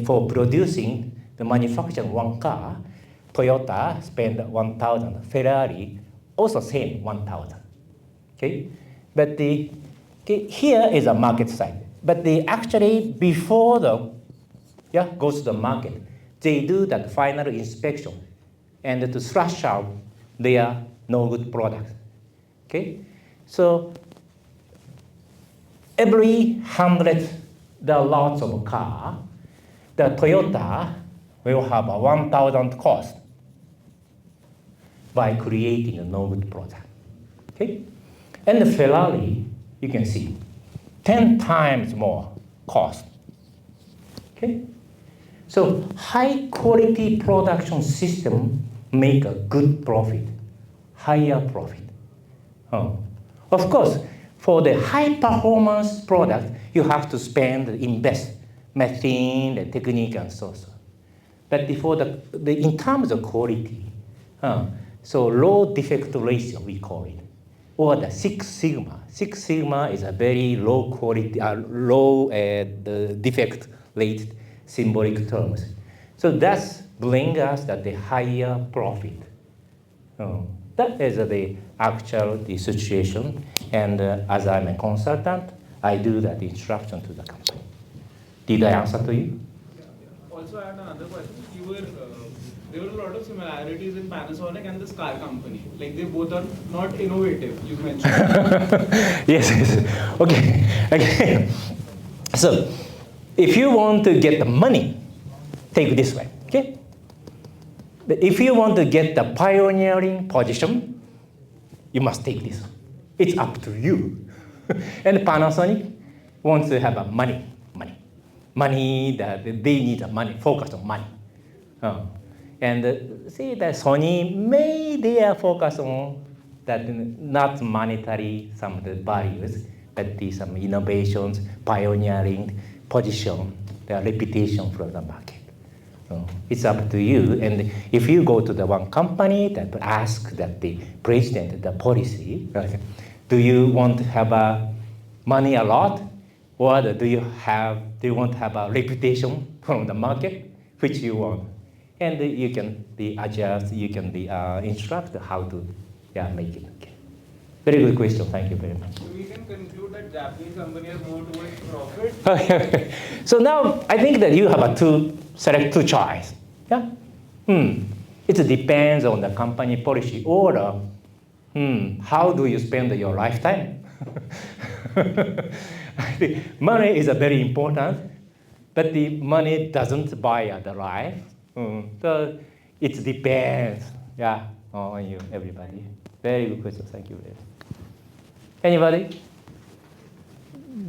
Speaker 2: for producing the manufacturing one car. Toyota spend 1,000. Ferrari also same 1,000. Okay, but here is a market side. But actually before goes to the market, they do that final inspection and to thrash out their no good products. Okay, so every 100 the lots of car, the Toyota will have a 1,000 cost by creating a no good product. Okay, and the Ferrari, you can see 10 times more cost. Okay, so high quality production system make a good profit, higher profit. Of course, for the high performance product, you have to invest machine, the technique, and so on. But for in terms of quality, so low defect ratio we call it, or the Six Sigma. Six Sigma is a very low quality, low the defect rate symbolic terms. So that's bring us the higher profit. That is the actual situation, and as I'm a consultant, I do that instruction to the company. Did I answer to you?
Speaker 5: Also, I had another question. There were a lot of similarities in Panasonic and this car company. Like they both are not innovative, you mentioned.
Speaker 2: Yes. Okay. So, if you want to get the money, take this way. Okay. But if you want to get the pioneering position, you must take this. It's up to you. And Panasonic wants to have money. That they need the money, focus on money. And see that Sony may their focus on that not monetary some of the values, but some innovations, pioneering position, their reputation from the market. It's up to you. And if you go to the one company that ask that the president, the policy, do you want to have money a lot, or do you want to have a reputation from the market, which you want? And you can adjust, you can instruct how to make it. Okay. Very good question. Thank you very much.
Speaker 5: So we can conclude that Japanese companies are more towards profit.
Speaker 2: So now I think that you have select two choices. Yeah. It depends on the company policy or how do you spend your lifetime. I think money is very important, but the money doesn't buy the life. So it depends, on you, everybody. Very good question. Thank you very much. Anybody?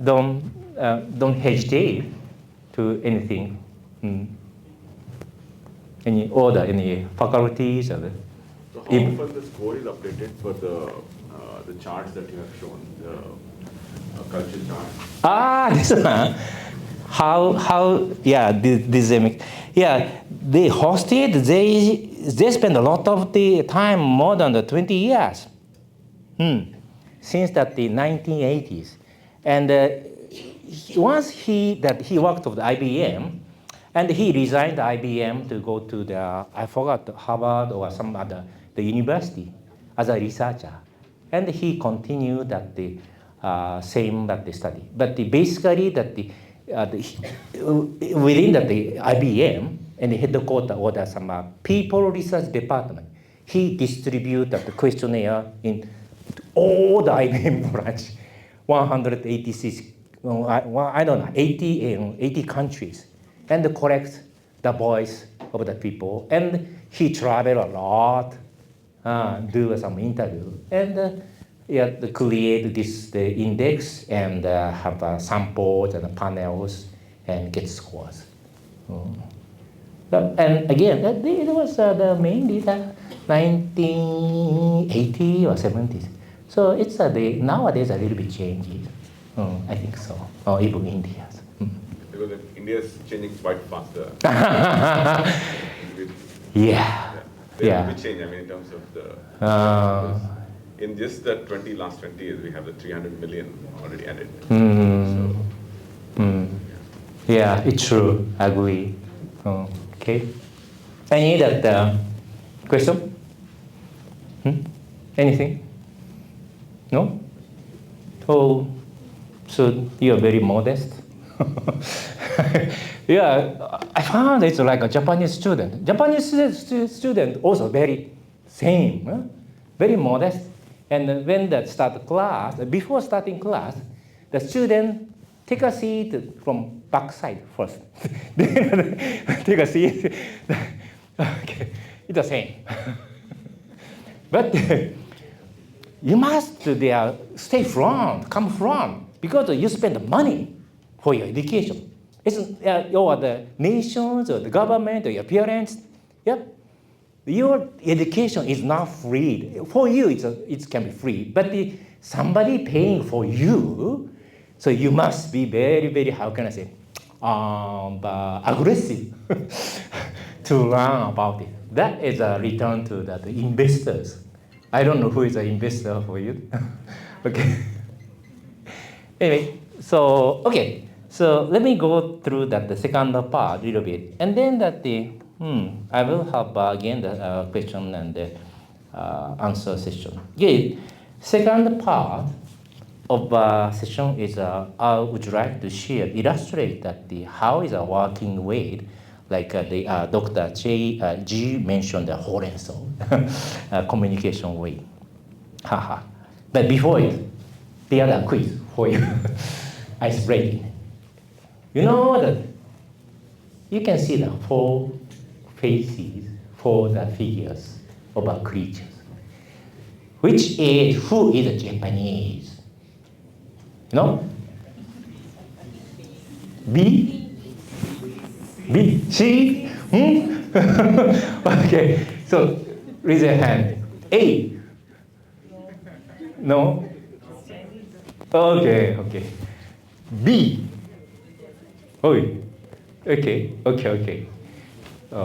Speaker 2: Don't hesitate to anything. Any order, any faculties?
Speaker 7: So how often the score is updated for the charts that you have shown, the culture chart?
Speaker 2: This one. They hosted, they spend a lot of the time, more than 20 years, since the 1980s. And once he worked with IBM, and he resigned IBM to go to I forgot, Harvard or some other, the university as a researcher. And he continued the same study. But basically within the IBM and the headquarters or some people research department, he distributed the questionnaire in all the IBM branch, 186, I don't know, 80 countries, and collect the voice of the people. And he traveled a lot, do some interview, and create the index and have samples and panels and get scores. And again, it was the main data 1980 or 70s. So it's nowadays a little bit changes. I think so. Or even India.
Speaker 7: Because India is changing quite faster. There will be change. I mean, in terms of the. In just the last 20 years, we have the 300 million already added.
Speaker 2: Yeah, it's true. I agree. Okay. Any other question? Anything? No? So you're very modest. I found it's like a Japanese student. Japanese student also very same. very modest. And when the start class, before starting class, the student take a seat from backside first. Then take a seat. Okay, it's the same. But you must stay front, come front, because you spend money for your education. It's or the nations or the government or your parents. Yep. Your education is not free. For you, it can be free, but somebody paying for you, so you must be very, very, how can I say, aggressive to learn about it. That is a return to the investors. I don't know who is an investor for you. Okay. Anyway, so let me go through the second part a little bit, and then I will have again the question and the answer session. Yeah, second part of session is I would like to illustrate how is a working weight, like Dr. G mentioned the Horenso communication weight. Haha. But before it, the other quiz for you, ice breaking. You know that you can see the four faces for the figures of our creatures. Who is Japanese? No? B? C? Okay, so raise your hand. A? No? Okay. B? Oh, okay.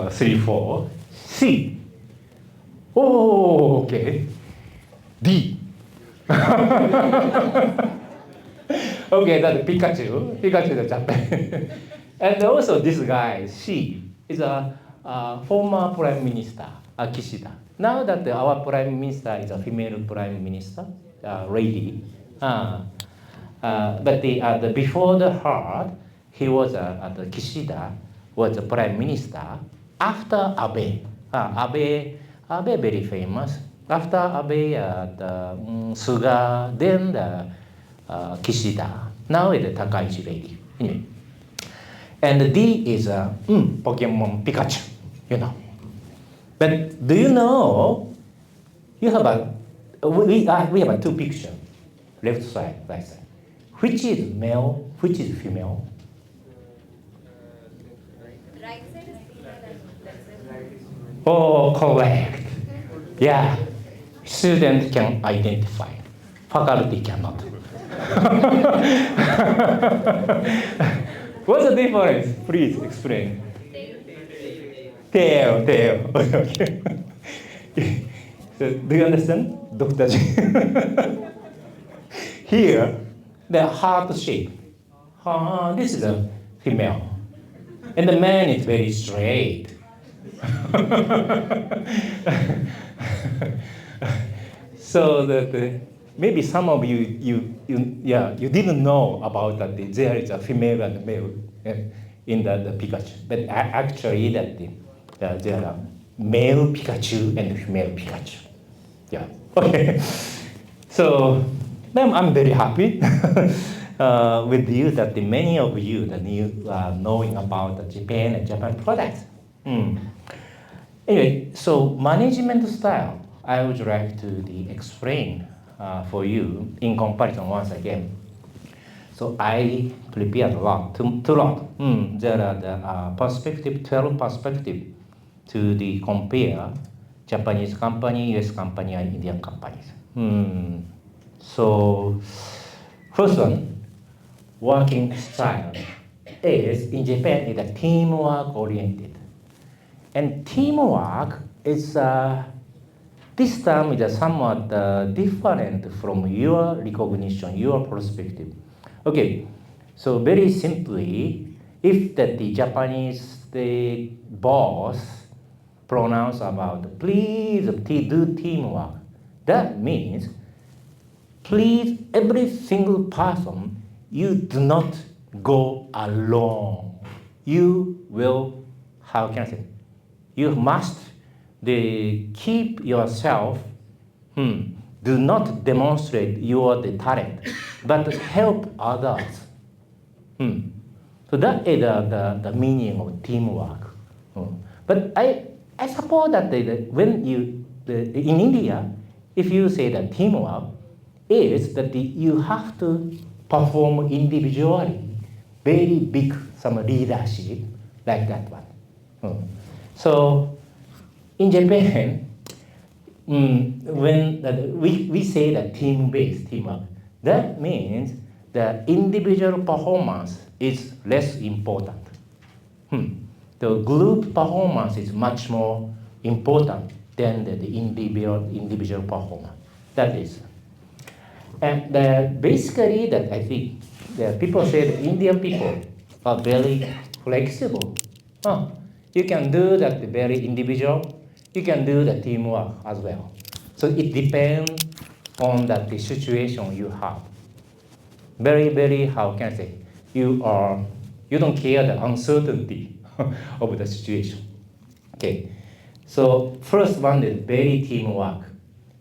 Speaker 2: 3, 4. C? Oh, okay. D? Okay, that's Pikachu. Pikachu is Japan. And also this guy, she, is a former prime minister, Kishida. Now that our prime minister is a female prime minister, lady. But before her, he was the Kishida was the prime minister. After Abe, Abe very famous. After Abe, Suga, then the Kishida. Now it's the Takaichi lady. Anyway. And D is Pokemon Pikachu, you know. But do you know, we have two pictures, left side, right side. Which is male, which is female?
Speaker 6: Right side is female and left side is male.
Speaker 2: Oh, correct. Yeah, student can identify, faculty cannot. What's the difference? Please explain. Tail. Okay. So, do you understand, Dr. G? Here, the heart shape. This is a female. And the man is very straight. So that maybe some of you didn't know about that there is a female and male in the Pikachu. But actually there are male Pikachu and female Pikachu. Yeah. Okay. So I'm very happy with you that many of you that you are knowing about Japan and Japan products. Anyway, so management style, I would like to explain for you in comparison once again. So I prepared a lot, too long. There are the 12 perspective to compare Japanese company, US company, and Indian companies. So first one, working style is in Japan is a teamwork oriented. And teamwork is this term is somewhat different from your recognition, your perspective. Okay, so very simply, if the Japanese boss pronounce about please do teamwork, that means please every single person, you do not go alone. You will, how can I say, you must keep yourself do not demonstrate your talent, but help others. So that is the meaning of teamwork. But I suppose that when in India, if you say that teamwork is that you have to perform individually, very big some leadership like that one. So in Japan, when we say that team-based teamwork, that means the individual performance is less important. The group performance is much more important than the individual performance. That is. And basically, that I think the people say that Indian people are very flexible. You can do that very individual. You can do the teamwork as well. So it depends on that the situation you have. Very, very, how can I say, you don't care the uncertainty of the situation. Okay. So first one is very teamwork.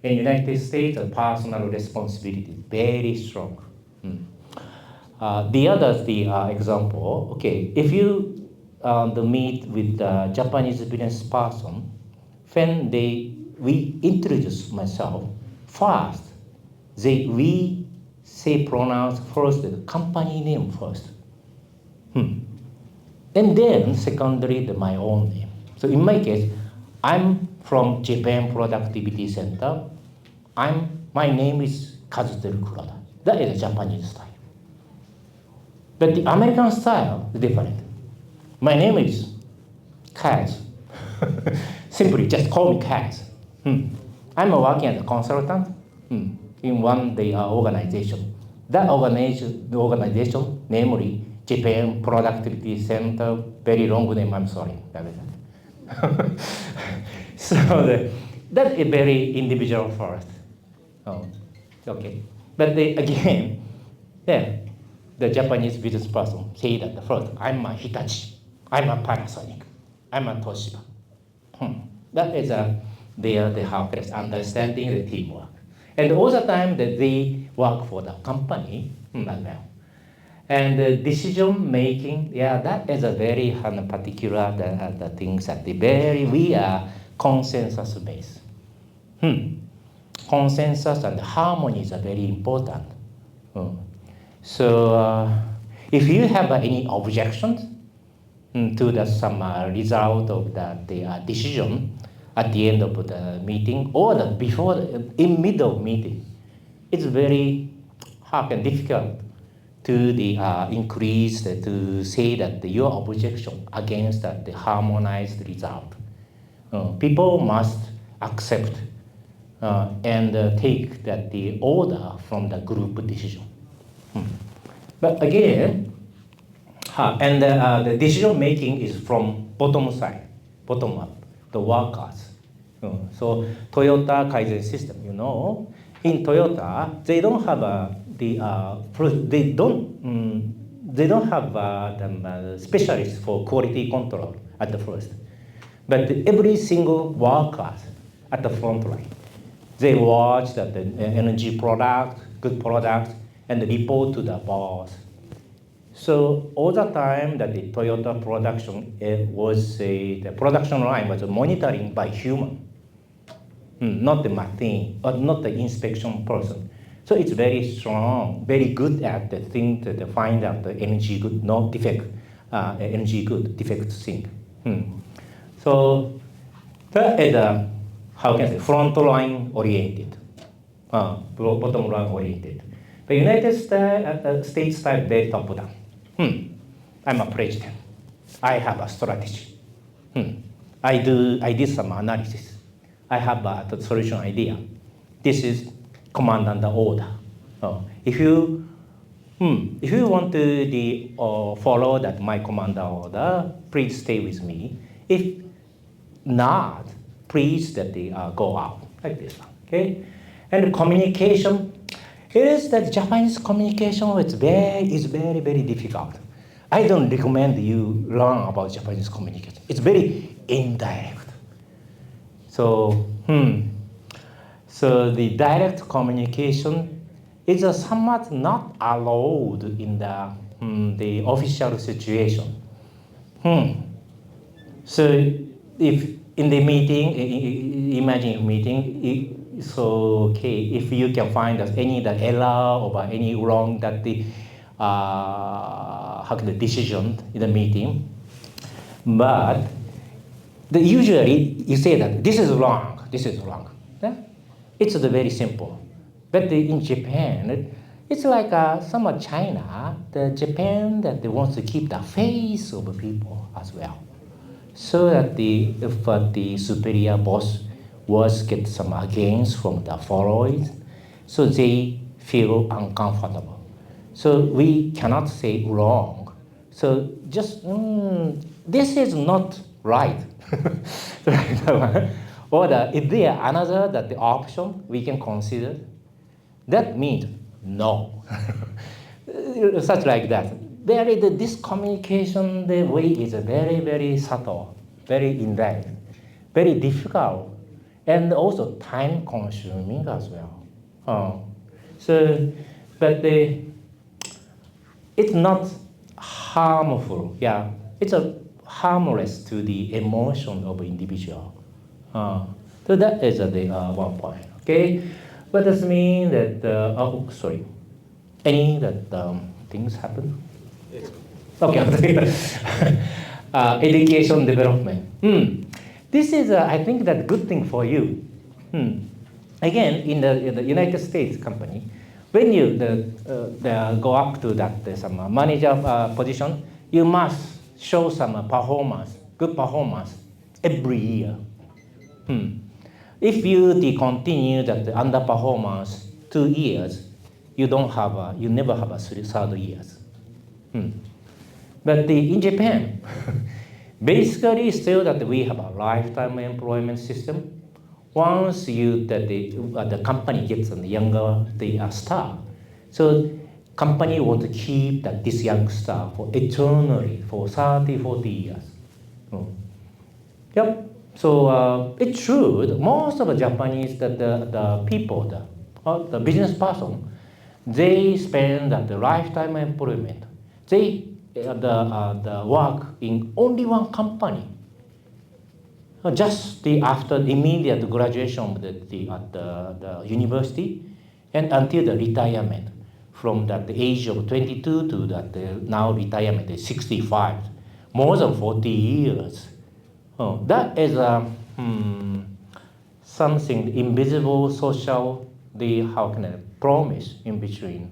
Speaker 2: In United States, the personal responsibility is very strong. The other is the example. Okay, if you meet with the Japanese business person, when we introduce myself first, we say pronounce first the company name first, and then secondary my own name. So in my case, I'm from Japan Productivity Center. My name is Kazuteru Kuroda. That is a Japanese style. But the American style is different. My name is Kaz. Simply just call me Kaz. I'm working as a consultant in one organization. That organization, namely Japan Productivity Center, very long name, I'm sorry. So that is very individual first. Okay. But again, the Japanese business person say that the first, I'm a Hitachi, I'm a Panasonic, I'm a Toshiba. That is the how understanding the teamwork. And all the time that they work for the company as well. And the decision making, that is a very particular the things that we are consensus based. Consensus and harmony is very important. So if you have any objections to some result of the decision at the end of the meeting or in middle of meeting, it's very difficult to increase to say that your objection against the harmonized result. People must accept and take the order from the group decision. But again, and the decision making is from bottom up, the workers. So Toyota Kaizen system, in Toyota they don't have they don't have specialists for quality control at the first, but every single worker at the front line, they watch the energy product, good product, and report to the boss. So all the time that the Toyota production the production line was monitoring by human, not the machine, or not the inspection person. So it's very strong, very good at the thing to find out the energy good, no defect, energy good, defect thing. So that is how can I say, front line oriented, bottom line oriented. The United States style very top down. I'm a president. I have a strategy. I did some analysis. I have a solution idea. This is command and order. If you want to follow my command and order, please stay with me. If not, please go out like this. Okay, and communication. It is that Japanese communication is very, very difficult. I don't recommend you learn about Japanese communication. It's very indirect. So So the direct communication is somewhat not allowed in the official situation. So if in the meeting, imagine a meeting, so okay, if you can find any the error or any wrong that the decision in the meeting, but usually you say that this is wrong, this is wrong. Yeah? It's very simple. But in Japan, it's like somewhat China, the Japan that they want to keep the face of people as well. So that if the superior boss was get some against from the followers, so they feel uncomfortable. So we cannot say wrong. So just, this is not right. Or if there are another that the option we can consider, that means no. Such like that. This communication, the way is very, very subtle, very indirect, very difficult, and also time consuming as well. But it's not harmful. Yeah, it's harmless to the emotion of individual. So that is the one point. Okay, but does mean that any that things happen?
Speaker 7: Yes.
Speaker 2: Okay. Education development. This is, I think, that good thing for you. Again, in the United States company, when you go up to that some manager position, you must show some performance, good performance every year. If you continue that underperformance 2 years, you never have a third years. But in Japan, basically still that we have a lifetime employment system. Once the company gets a younger staff, so company want to keep this young staff for eternally for 30, 40 years. Yep. So it's true. Most of the Japanese the people, the business person, they spend the lifetime employment. They the work in only one company. Just after the immediate graduation of the university, and until the retirement, from the age of 22 to now retirement is 65, more than 40 years. That is something invisible social, promise in between.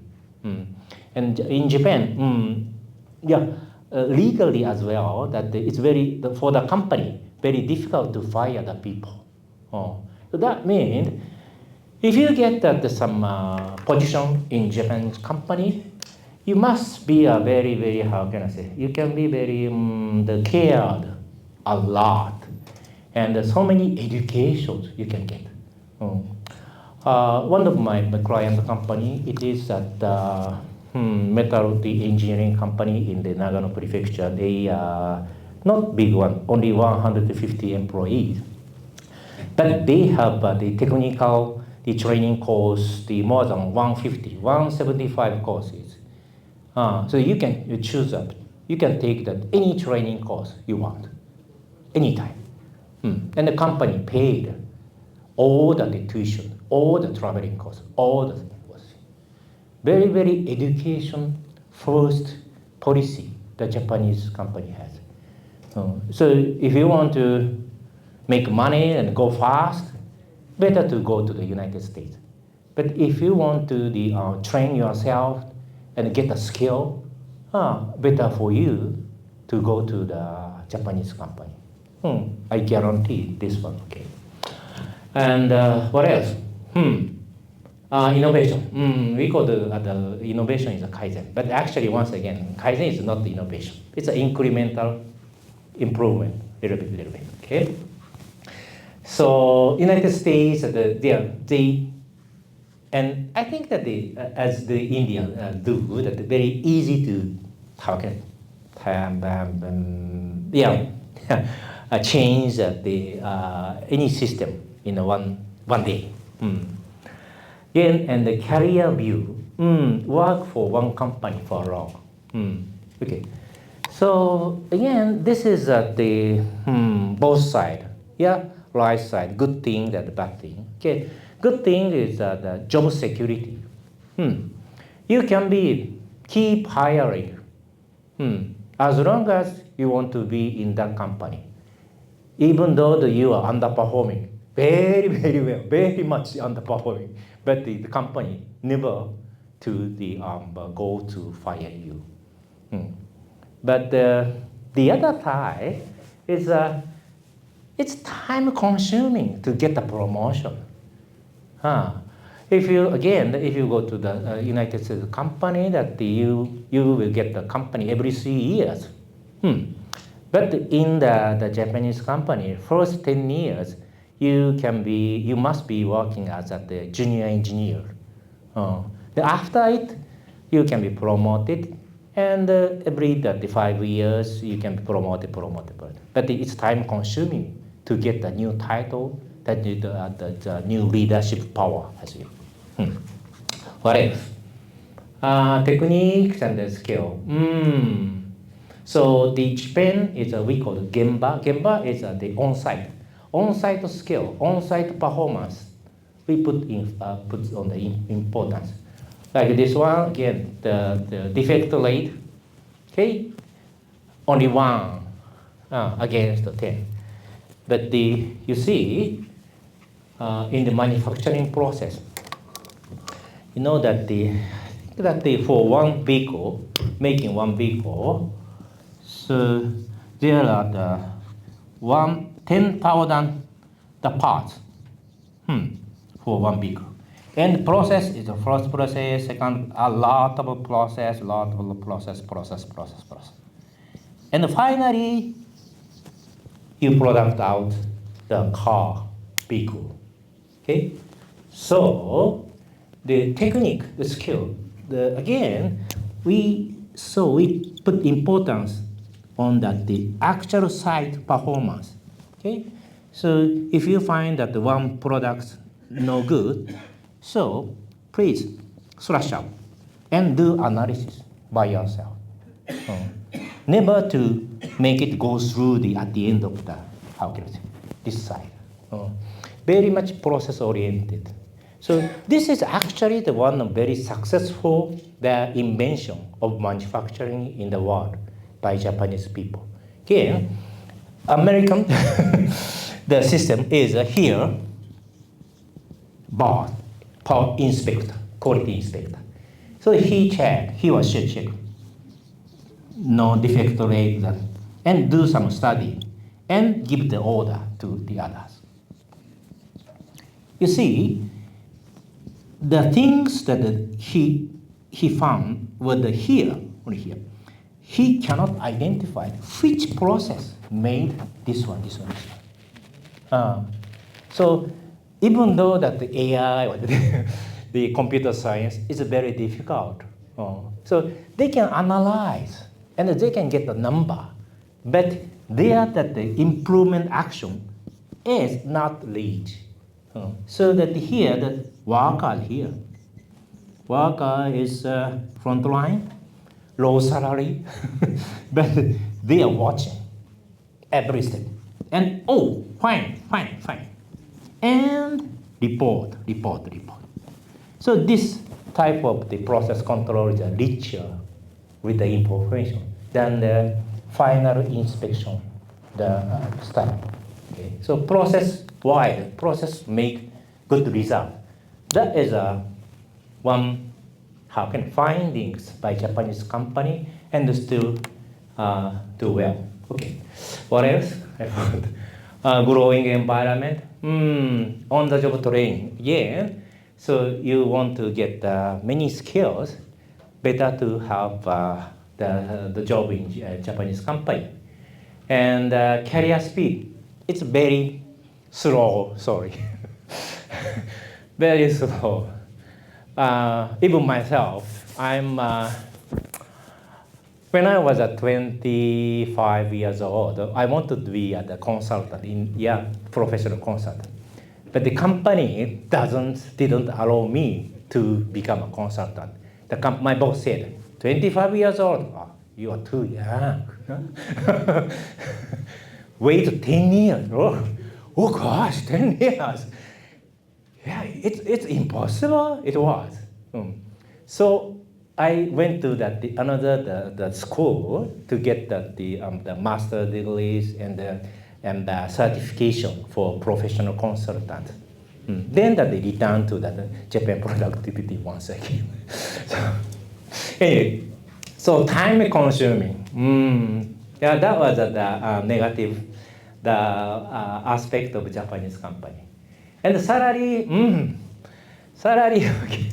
Speaker 2: And in Japan, legally as well, that it's for the company, very difficult to fire the people. So that means if you get some position in Japan's company, you must be a very, very, you can be very cared a lot, and so many educations you can get. One of my client company, it is that metallurgy engineering company in the Nagano prefecture. They are not big one, only 150 employees, but they have the technical, the training course, the more than 175 courses. So you choose that. You can take any training course you want, anytime. And the company paid all the tuition, all the traveling costs, all the things. Very, very education first policy the Japanese company has. So if you want to make money and go fast, better to go to the United States. But if you want to train yourself and get a skill, better for you to go to the Japanese company. I guarantee this one, okay. And what else? Innovation. We call the innovation is a Kaizen. But actually, once again, Kaizen is not the innovation. It's an incremental improvement, little bit, okay? So United States, and I think that as the Indian do, that very easy to change any system in one day. Again, and the career view, work for one company for long. Okay. So again, this is the both side. Yeah, right side, good thing and bad thing. Okay, good thing is the job security. You can keep hiring as long as you want to be in that company, even though you are underperforming, very, very well, very much underperforming, but the company never to go to fire you. But the other side is it's time consuming to get a promotion. If you go to the United States company, that you will get the company every 3 years. But in the Japanese company, first 10 years, you must be working as a junior engineer. After it, you can be promoted, and every 5 years, you can be promoted. But it's time consuming to get the new title, the new leadership power as well. What else? Techniques and the skill. So the Japan is we call it Gemba. Gemba is the on-site skill, on-site performance. We put on the importance. Like this one again, the defect rate. Okay, only 1 against 10. But you see, in the manufacturing process, you know that for one vehicle, making one vehicle, so there are 10,000 parts for one vehicle. And the process is the first process, second, a lot of process. And finally, you product out the car, vehicle. Okay? So the technique, the skill, we put importance on the actual site performance. Okay? So if you find that the one product no good, so please slash out and do analysis by yourself. Never to make it go through at the end of this side. Very much process oriented. So this is actually the one of very successful invention of manufacturing in the world by Japanese people. Here, American, the system is here, boss, inspector, quality inspector. So he or she check, no defect rate, and do some study, and give the order to the others. You see, the things that he found were here. He cannot identify which process made this one. So even though that the AI or the computer science is very difficult, so they can analyze and they can get the number, but the improvement action is not reached. So that here, the worker is front line, low salary, but they are watching every step. And fine. And report. So this type of the process control is richer with the information than the final inspection, the study. Okay. So process make good result. That is one findings by Japanese company and still do well. Okay. What else? Growing environment. On the job training. Yeah. So you want to get many skills. Better to have the job in Japanese company. And career speed. It's very slow. Sorry. Very slow. Even myself, when I was 25 years old, I wanted to be a consultant, professional consultant. but the company didn't allow me to become a consultant. My boss said, 25 years old, oh, you are too young. Wait 10 years. Oh gosh, 10 years. Yeah, it's impossible. It was. So I went to another school to get the master degrees and the certification for professional consultant. Then they returned to the Japan productivity once again. Anyway, so time consuming. Yeah, that was the negative aspect of Japanese company. And the salary, okay.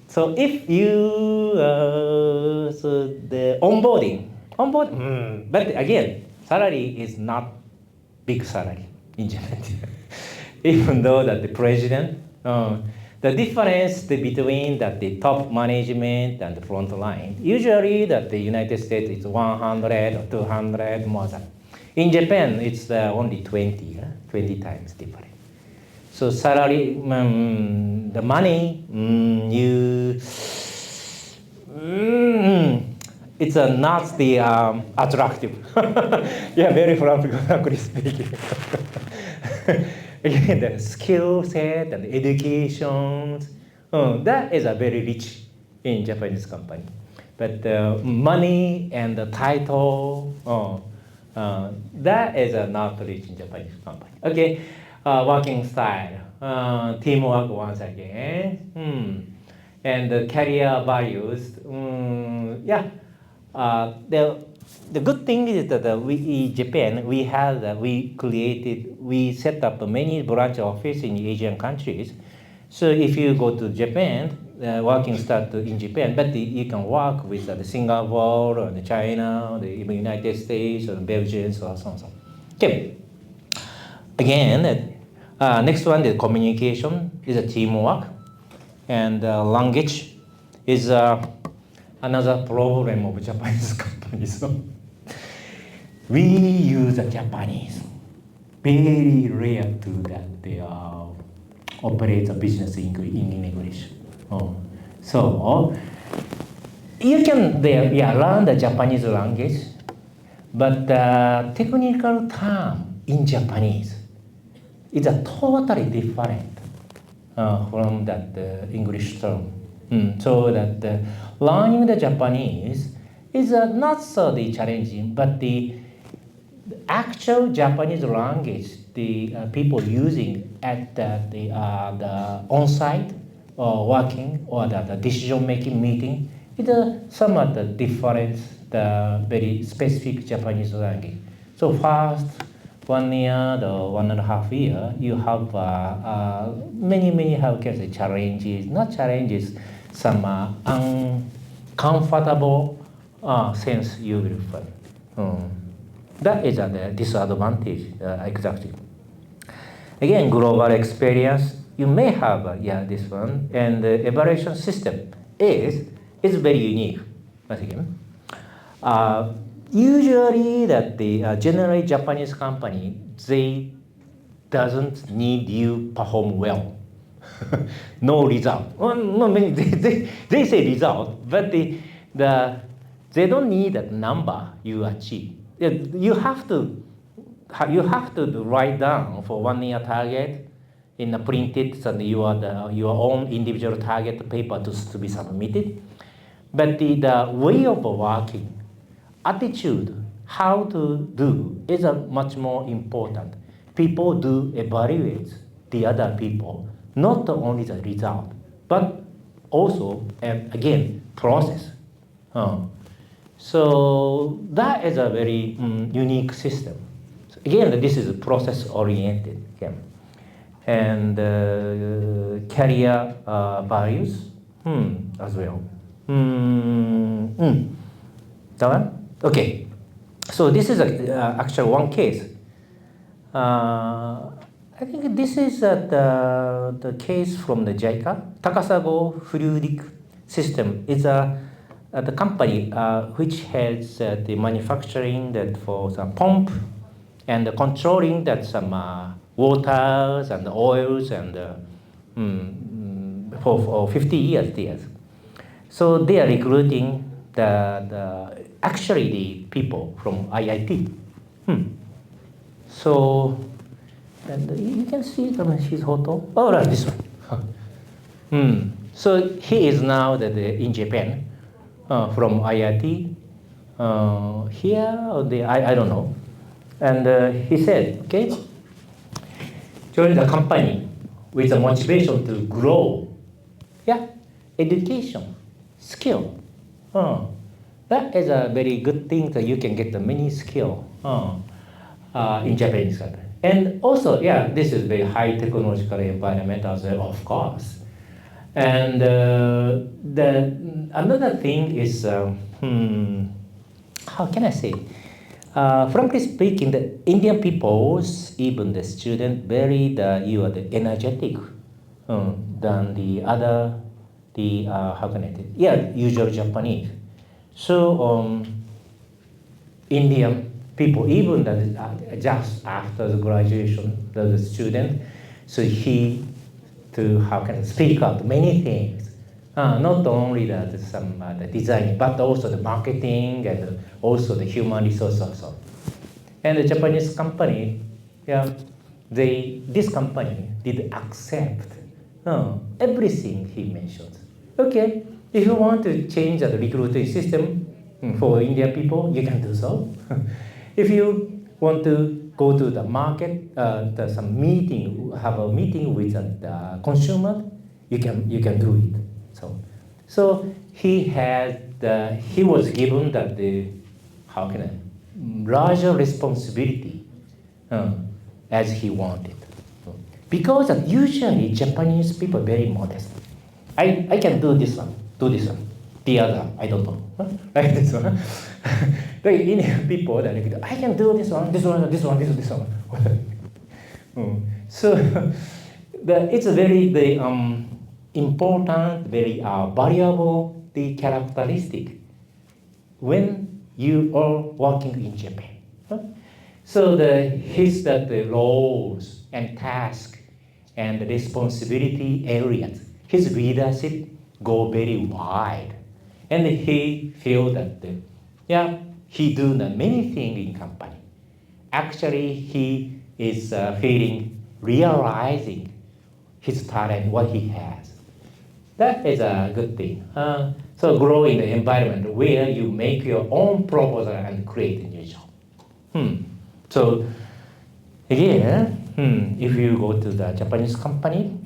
Speaker 2: So if you so the onboarding, but again, salary is not big salary in Japan. Even though that the president, the difference between the top management and the front line, usually that the United States is 100 or 200 more than. In Japan, it's only 20 times different. So salary, the money, it's not the attractive. Yeah, very frankly speaking. Again, the skill set and education, that is a very rich in Japanese company. But money and the title, that is not rich in Japanese company. Okay, working style, teamwork once again, and the career values. Yeah, the good thing is that we in Japan we set up many branch office in Asian countries. So if you go to Japan, working start in Japan, but you can work with Singapore or China, or even United States or Belgium, so on. Okay. Again, next one is communication, is a teamwork, and language is another problem of Japanese companies. So we use Japanese, very rare to that they operate a business in English. So you can learn the Japanese language, but the technical term in Japanese is a totally different from that English term. So that learning the Japanese is not so challenging, but the actual Japanese language, the people using at the on-site or working or the decision-making meeting, is somewhat different, the very specific Japanese language. So first 1 year or 1.5 years, you have many, how can I say, challenges, not challenges, some uncomfortable sense you will find. That is the disadvantage, exactly. Again, global experience, you may have this one, and the evaluation system is very unique. Once again, usually that the generally Japanese company, they doesn't need you perform well. No result. No, they say result, but they don't need that number you achieve. You have to write down for 1 year target in a printed, so your own individual target paper to be submitted. But the way of working, attitude, how to do is much more important. People do evaluate the other people, not only the result, but also, and again, process. So that is a very unique system. So again, this is process-oriented. Again. And career values as well. That one? Okay. So this is actually one case. I think this is the case from the JEC. Takasago Fluidic System is the company which has the manufacturing that for the pump and controlling that some waters and oils and for 50 years. So they are recruiting actually the people from IIT. So, and you can see from his photo. Oh, right, this one. So he is now in Japan from IIT. Here or there, I don't know. And he said, okay, join the company with the motivation to grow. Yeah, education, skill. That is a very good thing that you can get the many skill in Japanese country. And also, yeah, this is very high technological environment as well, of course. And another thing is, how can I say? Frankly speaking, the Indian peoples, even the student, very energetic than the other, how can I say? Yeah, usual Japanese. So Indian people, even just after the graduation, the student, so how can I speak out many things. Not only the design, but also the marketing and also the human resource also. And the Japanese company, yeah, this company did accept everything he mentioned. Okay, if you want to change the recruiting system for Indian people, you can do so. If you want to go to the market, have a meeting with the consumer, you can do it. So he was given larger responsibility as he wanted. Because usually Japanese people are very modest. I can do this one. The other, I don't know. Like this one. Like Indian people, I can do this one. So it's a very important, very valuable characteristic when you are working in Japan. So the roles and tasks and the responsibility areas, his leadership go very wide. And he feel that, he do many things in company. Actually, he is realizing his talent, what he has. That is a good thing. So grow in the environment where you make your own proposal and create a new job. So again, if you go to the Japanese company,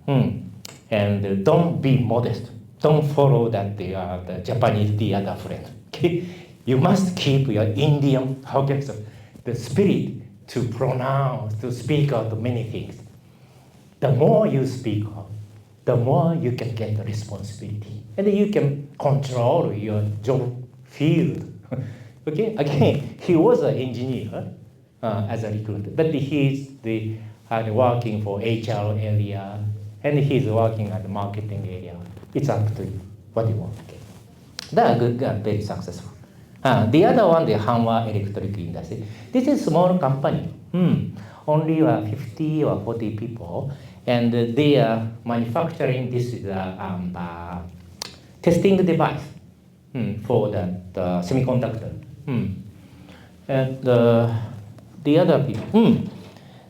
Speaker 2: and don't be modest. Don't follow the Japanese, the other friends. Okay? You must keep your Indian, the spirit to pronounce, to speak out many things. The more you speak out, the more you can get the responsibility. And you can control your job field. Okay? Again, he was an engineer as a recruiter, but he's working for HR area, and he's working at the marketing area. It's up to you, what you want. Okay. That are good, very successful. The other one, the Hanwha Electric Industry. This is a small company, only 50 or 40 people, and they are manufacturing this testing device for the semiconductor. And the other people,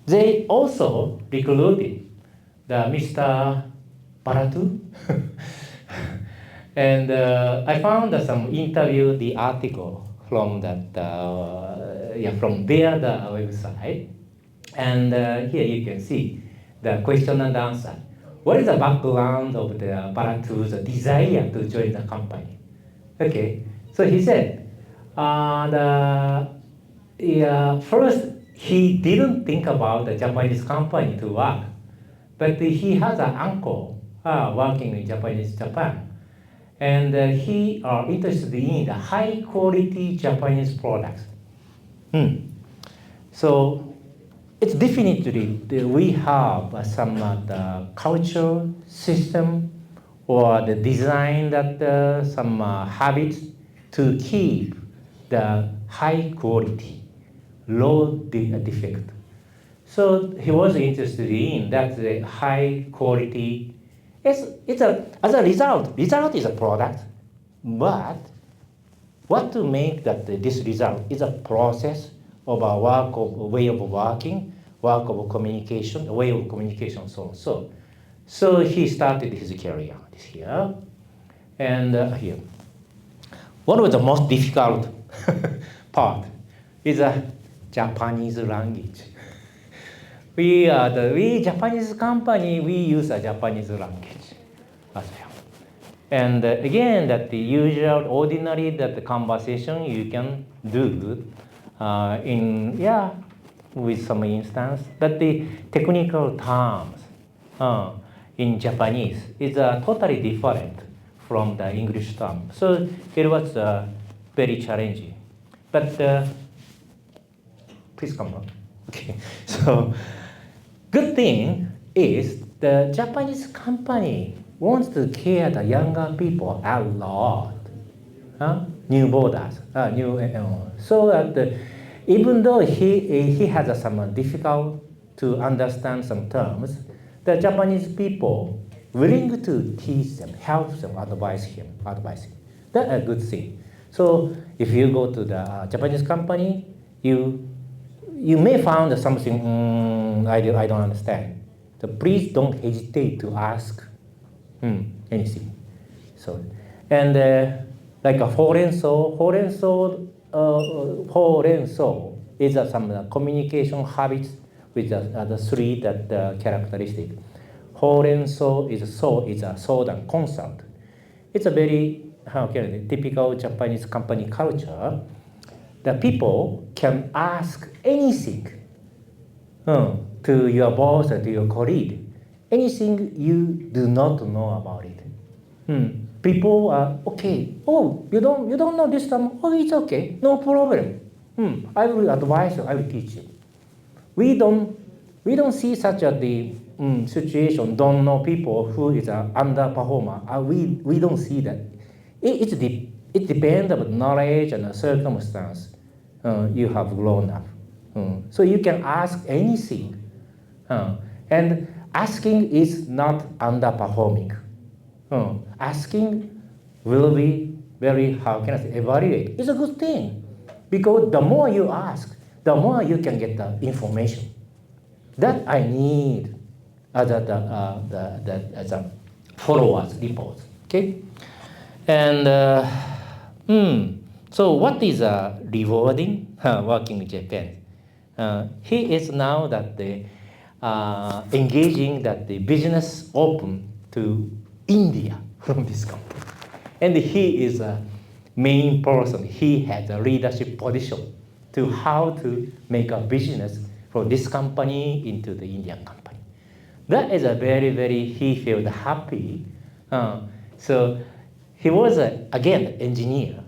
Speaker 2: they also recruited the Mr. Baratu. And I found some interview, the article from from their website. And here you can see the question and answer. What is the background of the Baratu's desire to join the company? Okay, so he said, first he didn't think about the Japanese company to work, but he has an uncle working in Japan. And he are interested in the high quality Japanese products. So it's definitely we have some the culture system or the design that some habits to keep the high quality defect. So he was interested in that the high quality. As a result is a product, but what to make that this result is a process of a way of working, work of communication, a way of communication, so on. So he started his career this here, and here. One of the most difficult part is a Japanese language. We Japanese company, we use a Japanese language as well. And again, that the usual, ordinary that the conversation you can do with some instance, but the technical terms in Japanese is totally different from the English term. So it was very challenging. But please come on. Okay. So good thing is the Japanese company wants to care the younger people a lot. New borders, so that even though he has some difficult to understand some terms, the Japanese people willing to teach them, help them, advise him. That's a good thing. So if you go to the Japanese company, you may find something I don't understand. So please don't hesitate to ask anything. So and like a horenso is some communication habits with the three characteristic. Horenso is a sodan consult. It's a very typical Japanese company culture. The people can ask anything to your boss or to your colleague, anything you do not know about it. People are okay. Oh, you don't know this term. Oh, it's okay. No problem. I will advise you. I will teach you. We don't see such a situation. Don't know people who is an underperformer. We don't see that. It depends on knowledge and circumstance you have grown up. So you can ask anything, and asking is not underperforming. Asking will be very, evaluate. It's a good thing, because the more you ask, the more you can get the information that I need as a followers reports. Okay, and so what is rewarding working in Japan? He is now that engaging that the business open to India from this company, and he is a main person. He has a leadership position to how to make a business from this company into the Indian company. That is a very, very, he felt happy. So he was again engineer,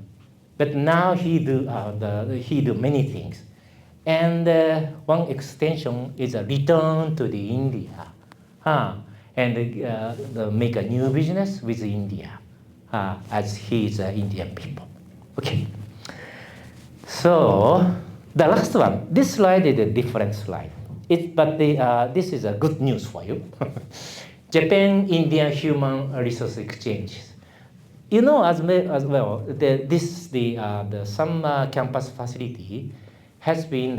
Speaker 2: but now he do many things. And one extension is a return to the India, and make a new business with India, as he is Indian people. Okay. So the last one, this slide is a different slide. This is a good news for you. Japan-India Human Resource Exchanges. You know as well, the summer campus facility has been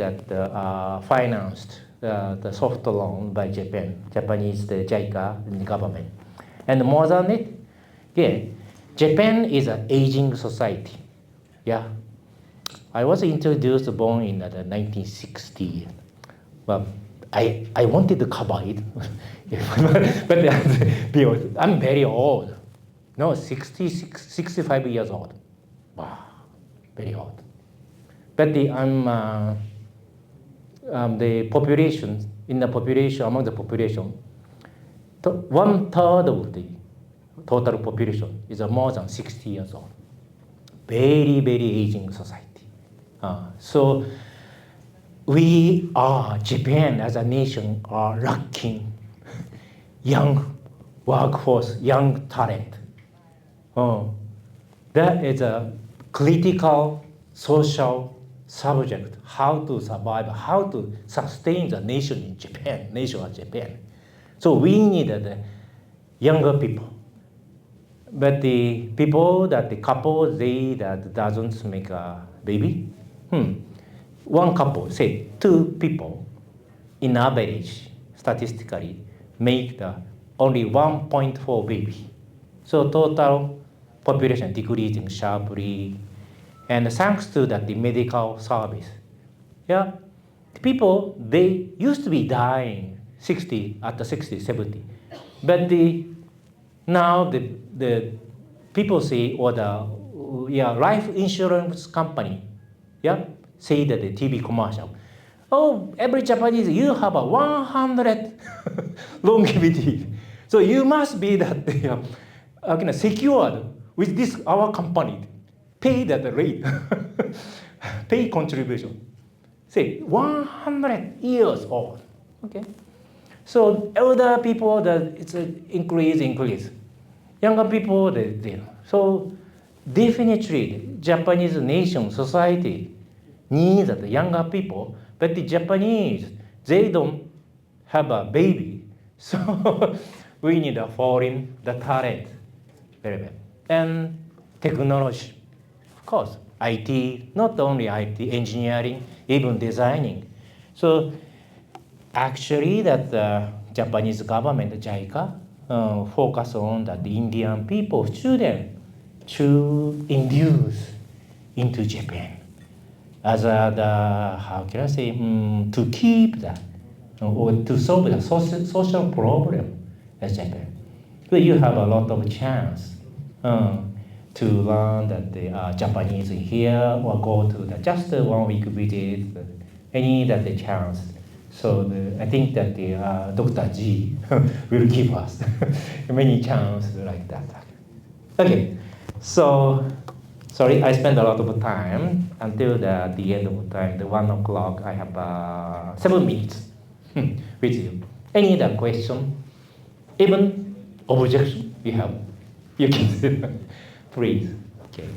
Speaker 2: financed the soft loan by Japanese the JEC and the government. And more than it, Japan is an aging society. Yeah, I was born in the 1960s. Well, I wanted to cover it, but I'm very old. No, 65 years old. Wow, very old. But among the population, 1/3 of the total population is more than 60 years old. Very, very aging society. So Japan as a nation are lacking young workforce, young talent. That is a critical social subject, how to survive, how to sustain the nation in Japan, nation of Japan. So we needed the younger people. But the people that the couple, they that doesn't make a baby, one couple, say 2 people, in average, statistically, make the only 1.4 baby. So total population decreasing sharply, and thanks to that the medical service, yeah, the people they used to be dying 60 at the 60, 70, but now the people say or the life insurance company, yeah, say that the TV commercial. Oh, every Japanese, you have a 100 longevity. So you must be that secured with this our company. Pay that rate, pay contribution. Say 100 years old. Okay. So elder people, it's an increase. Younger people, so definitely Japanese nation society needs the younger people, but the Japanese, they don't have a baby. So we need a foreign, the talent, very well. And technology, of course, IT, not only IT, engineering, even designing. So actually that the Japanese government, JEC, focus on that the Indian people, students, to induce into Japan as how can I say, to keep that or to solve the social problem as Japan. So you have a lot of chance to learn that the Japanese here or go to the just 1 week visit, any that the chance. So I think that the Dr. G will give us many chances like that. Okay, so sorry, I spent a lot of time until the end of time, the 1 o'clock. I have 7 minutes with you. Any other question? Even objection you have? You can say, please. Okay.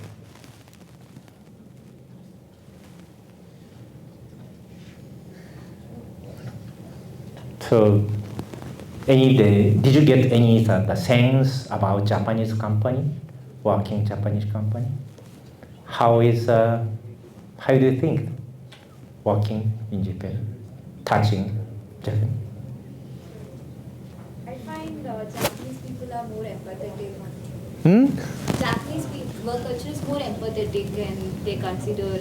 Speaker 2: So, did you get any the sense about Japanese company, working Japanese company? How do you think working in Japan, touching Japan?
Speaker 6: I find Japanese people are more empathetic. Japanese work culture is more empathetic and they consider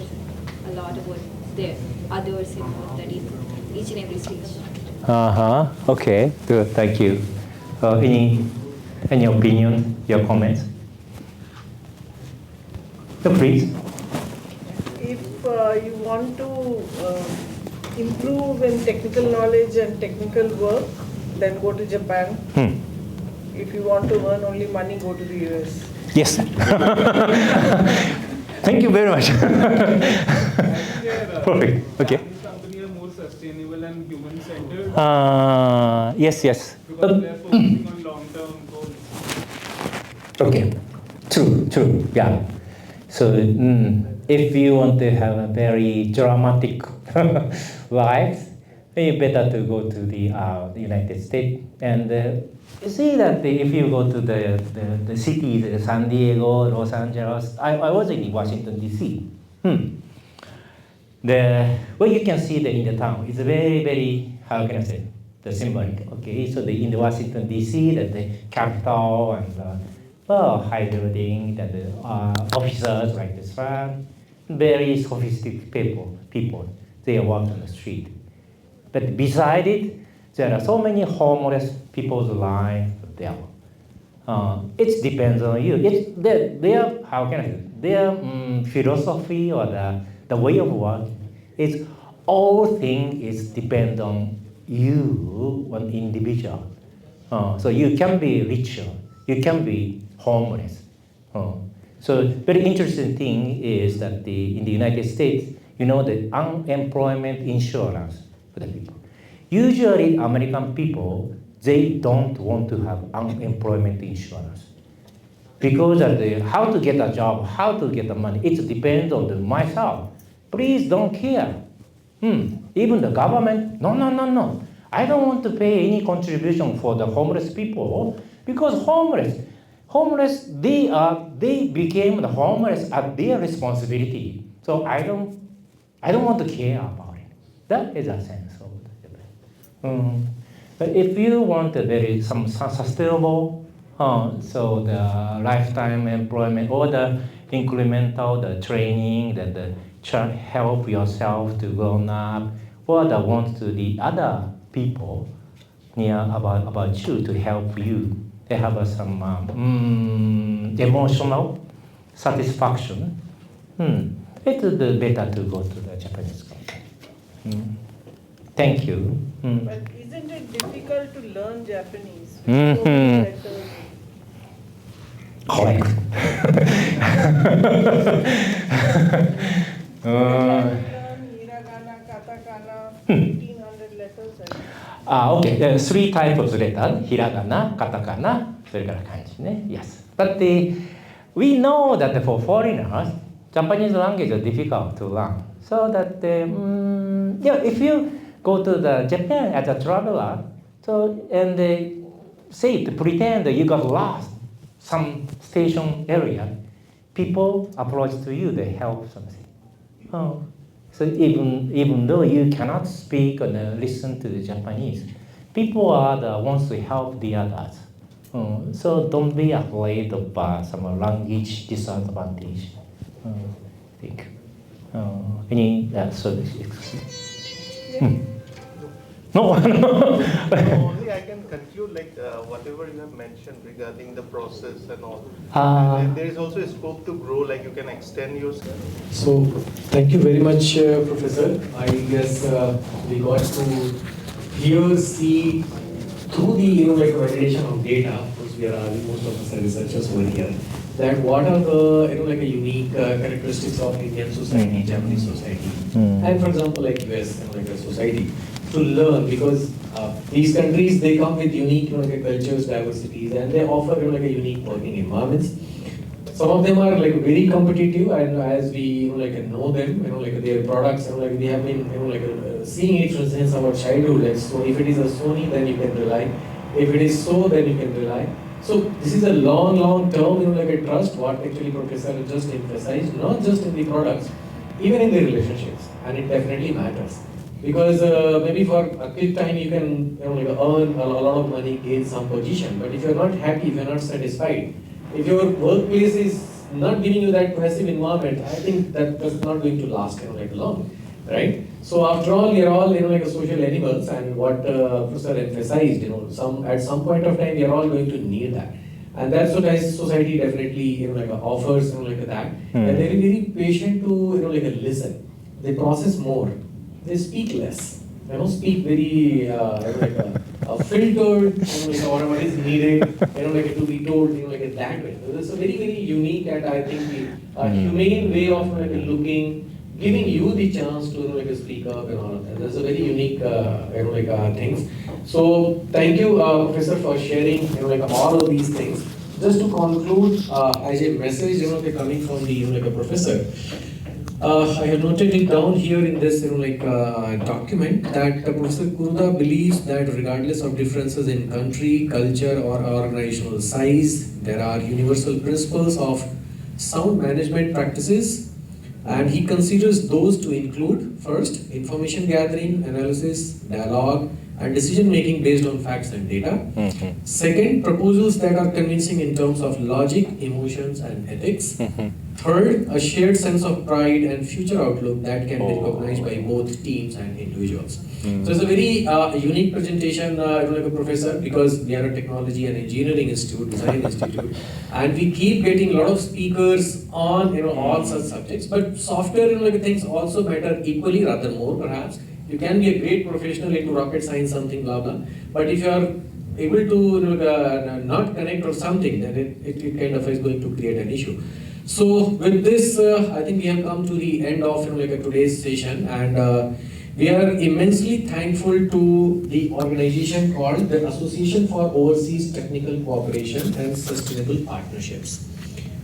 Speaker 6: a lot about their others in each and every stage.
Speaker 2: Okay. Good. Thank you. Any opinion? Your comments? So please.
Speaker 4: If you want to improve in technical knowledge and technical work, then go to Japan. If you want to earn only money, go to the US.
Speaker 2: Yes. Thank you very much. Perfect. Okay.
Speaker 5: Japanese companies are more sustainable and human-centered
Speaker 2: Yes.
Speaker 5: because they are focusing on long-term goals.
Speaker 2: Okay. True. Yeah. So if you want to have a very dramatic life, you better to go to the United States. And you see that if you go to the cities, San Diego, Los Angeles, I was in Washington, D.C. What you can see in the town is very, very, how can I say, the symbolic. Okay, so in the Washington, D.C., the Capitol and high building, the officers like this one, very sophisticated people, they walk on the street. But beside it, there are so many homeless people's lives there. It depends on you. It's their how can I say, their philosophy or the way of working. It's all thing is depend on you, one individual. So you can be richer, you can be homeless. So very interesting thing is that in the United States, the unemployment insurance for the people. Usually American people, they don't want to have unemployment insurance. Because how to get a job, how to get the money, it depends on myself. please don't care. Even the government, no. I don't want to pay any contribution for the homeless people because homeless, they became the homeless at their responsibility. So I don't want to care about it. That is a sense of Japan. But if you want a very some sustainable, so the lifetime employment or the incremental, the training, that the help yourself to grow up, or the want to the other people near about you to help you. They have some emotional satisfaction. It is better to go to the Japanese culture. Thank you.
Speaker 4: But isn't it difficult to learn Japanese?
Speaker 2: Correct.
Speaker 4: Learn hiragana, katakana, 1800 letters.
Speaker 2: Okay, there are 3 types of letters: hiragana, katakana, それから漢字ね。Yes. But we know that for foreigners, Japanese language is difficult to learn. So that if you go to the Japan as a traveler, so and say to pretend that you got lost some station area, people approach to you, they help something. So even though you cannot speak or listen to the Japanese, people are the ones to help the others. So don't be afraid of some language disadvantage. I think. Any No.
Speaker 8: Only I can conclude whatever you have mentioned regarding the process and all. And there is also a scope to grow, like you can extend your skill.
Speaker 1: So, thank you very much, Professor. I guess we got to here see through the validation of data. Of course, we are most of us are researchers over here. That what are the unique characteristics of Indian society, Japanese society, and for example like US, like a society, to learn, because these countries, they come with unique cultures, diversities, and they offer a unique working environments. Some of them are very competitive, and as we know them, their products, we have been seeing it since our childhood. So if it is a Sony, then you can rely. If it is so, then you can rely. So this is a long term, a trust. What actually Professor just emphasized, not just in the products, even in the relationships, and it definitely matters. Because maybe for a quick time you can earn a lot of money, gain some position, but if you're not happy, if you're not satisfied, if your workplace is not giving you that cohesive environment, I think that's not going to last long, right? So after all, we are all social animals, and what Professor emphasized, at some point of time we are all going to need that, and that's what society definitely offers that, and they're very patient to listen. They process more. They speak less. Speak very filtered, whatever is needed, to be told, that way. So it's a very unique and I think humane way of looking, giving you the chance to speak up and all of that. That's a very unique things. So thank you, Professor, for sharing all of these things. Just to conclude, as a message coming from the Professor. I have noted it down here in this document that Professor Kuroda believes that regardless of differences in country, culture or organizational size, there are universal principles of sound management practices, and he considers those to include: first, information gathering, analysis, dialogue, and decision making based on facts and data. Second, proposals that are convincing in terms of logic, emotions, and ethics. Third, a shared sense of pride and future outlook that can be recognized by both teams and individuals. So it's a very unique presentation, Professor, because we are a technology and engineering institute, design institute, and we keep getting a lot of speakers on all such subjects. But software things also matter equally, rather more perhaps. You can be a great professional into rocket science, something blah blah. But if you are able to not connect or something, then it kind of is going to create an issue. So with this, I think we have come to the end of today's session, and we are immensely thankful to the organization called the Association for Overseas Technical Cooperation and Sustainable Partnerships.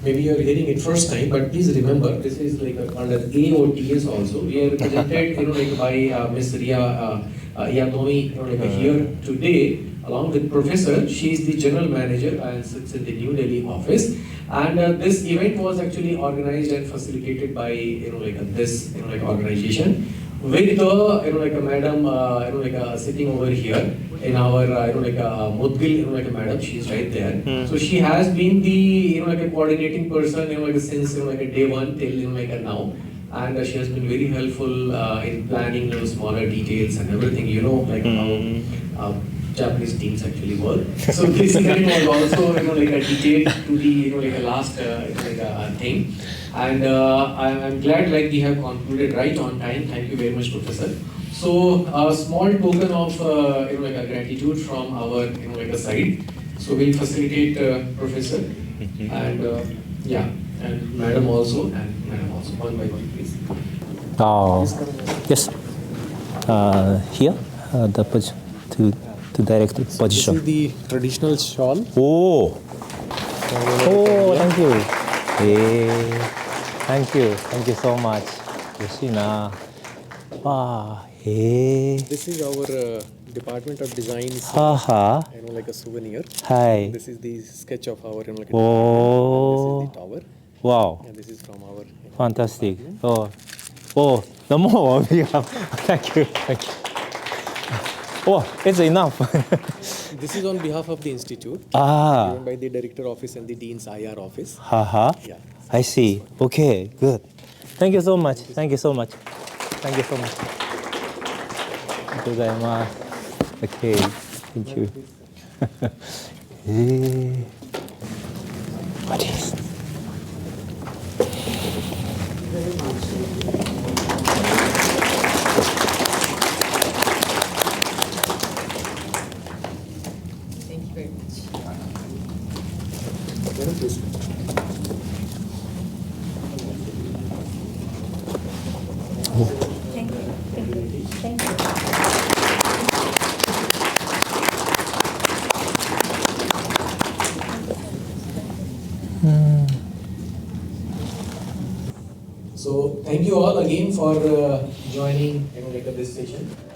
Speaker 1: maybe you are hearing it first time, but please remember, this is like under AOTS also. We are represented, like by Miss Ria Yatomi, here today, along with Professor. She is the General Manager and sits in the New Delhi office. And this event was actually organized and facilitated by, this, organization with the, a madam, sitting over here in our, Mudgil, madam, she is right there. So she has been the, a coordinating person, since, day one till, now. And she has been very helpful in planning those smaller details and everything, how Japanese teams actually work. So this event was also, a detail to the, a last, thing. And I'm glad like we have concluded right on time. Thank you very much, Professor. So a small token of, a gratitude from our, side. So we'll facilitate Professor and yeah, and Madam also, one by one, please.
Speaker 2: Yes. Here, the to direct position.
Speaker 1: This is the traditional shawl.
Speaker 2: Oh, thank you. Hey, thank you so much. Yoshina. Wow. Hey.
Speaker 1: This is our Department of Design.
Speaker 2: Haha.
Speaker 1: Like a souvenir.
Speaker 2: Hi.
Speaker 1: This is the sketch of our
Speaker 2: Oh.
Speaker 1: This is the tower.
Speaker 2: Wow.
Speaker 1: And this is from our
Speaker 2: Fantastic. Oh, no more. Thank you. Oh, it's enough.
Speaker 1: This is on behalf of the institute.
Speaker 2: Ah.
Speaker 1: Given by the director office and the dean's IR office.
Speaker 2: Haha.
Speaker 1: Yeah.
Speaker 2: I see. Okay, good. Thank you so much. Thank you so much. Okay, thank you. What is?
Speaker 4: Thank you very much.
Speaker 6: Thank you.
Speaker 1: So thank you all again for joining this session.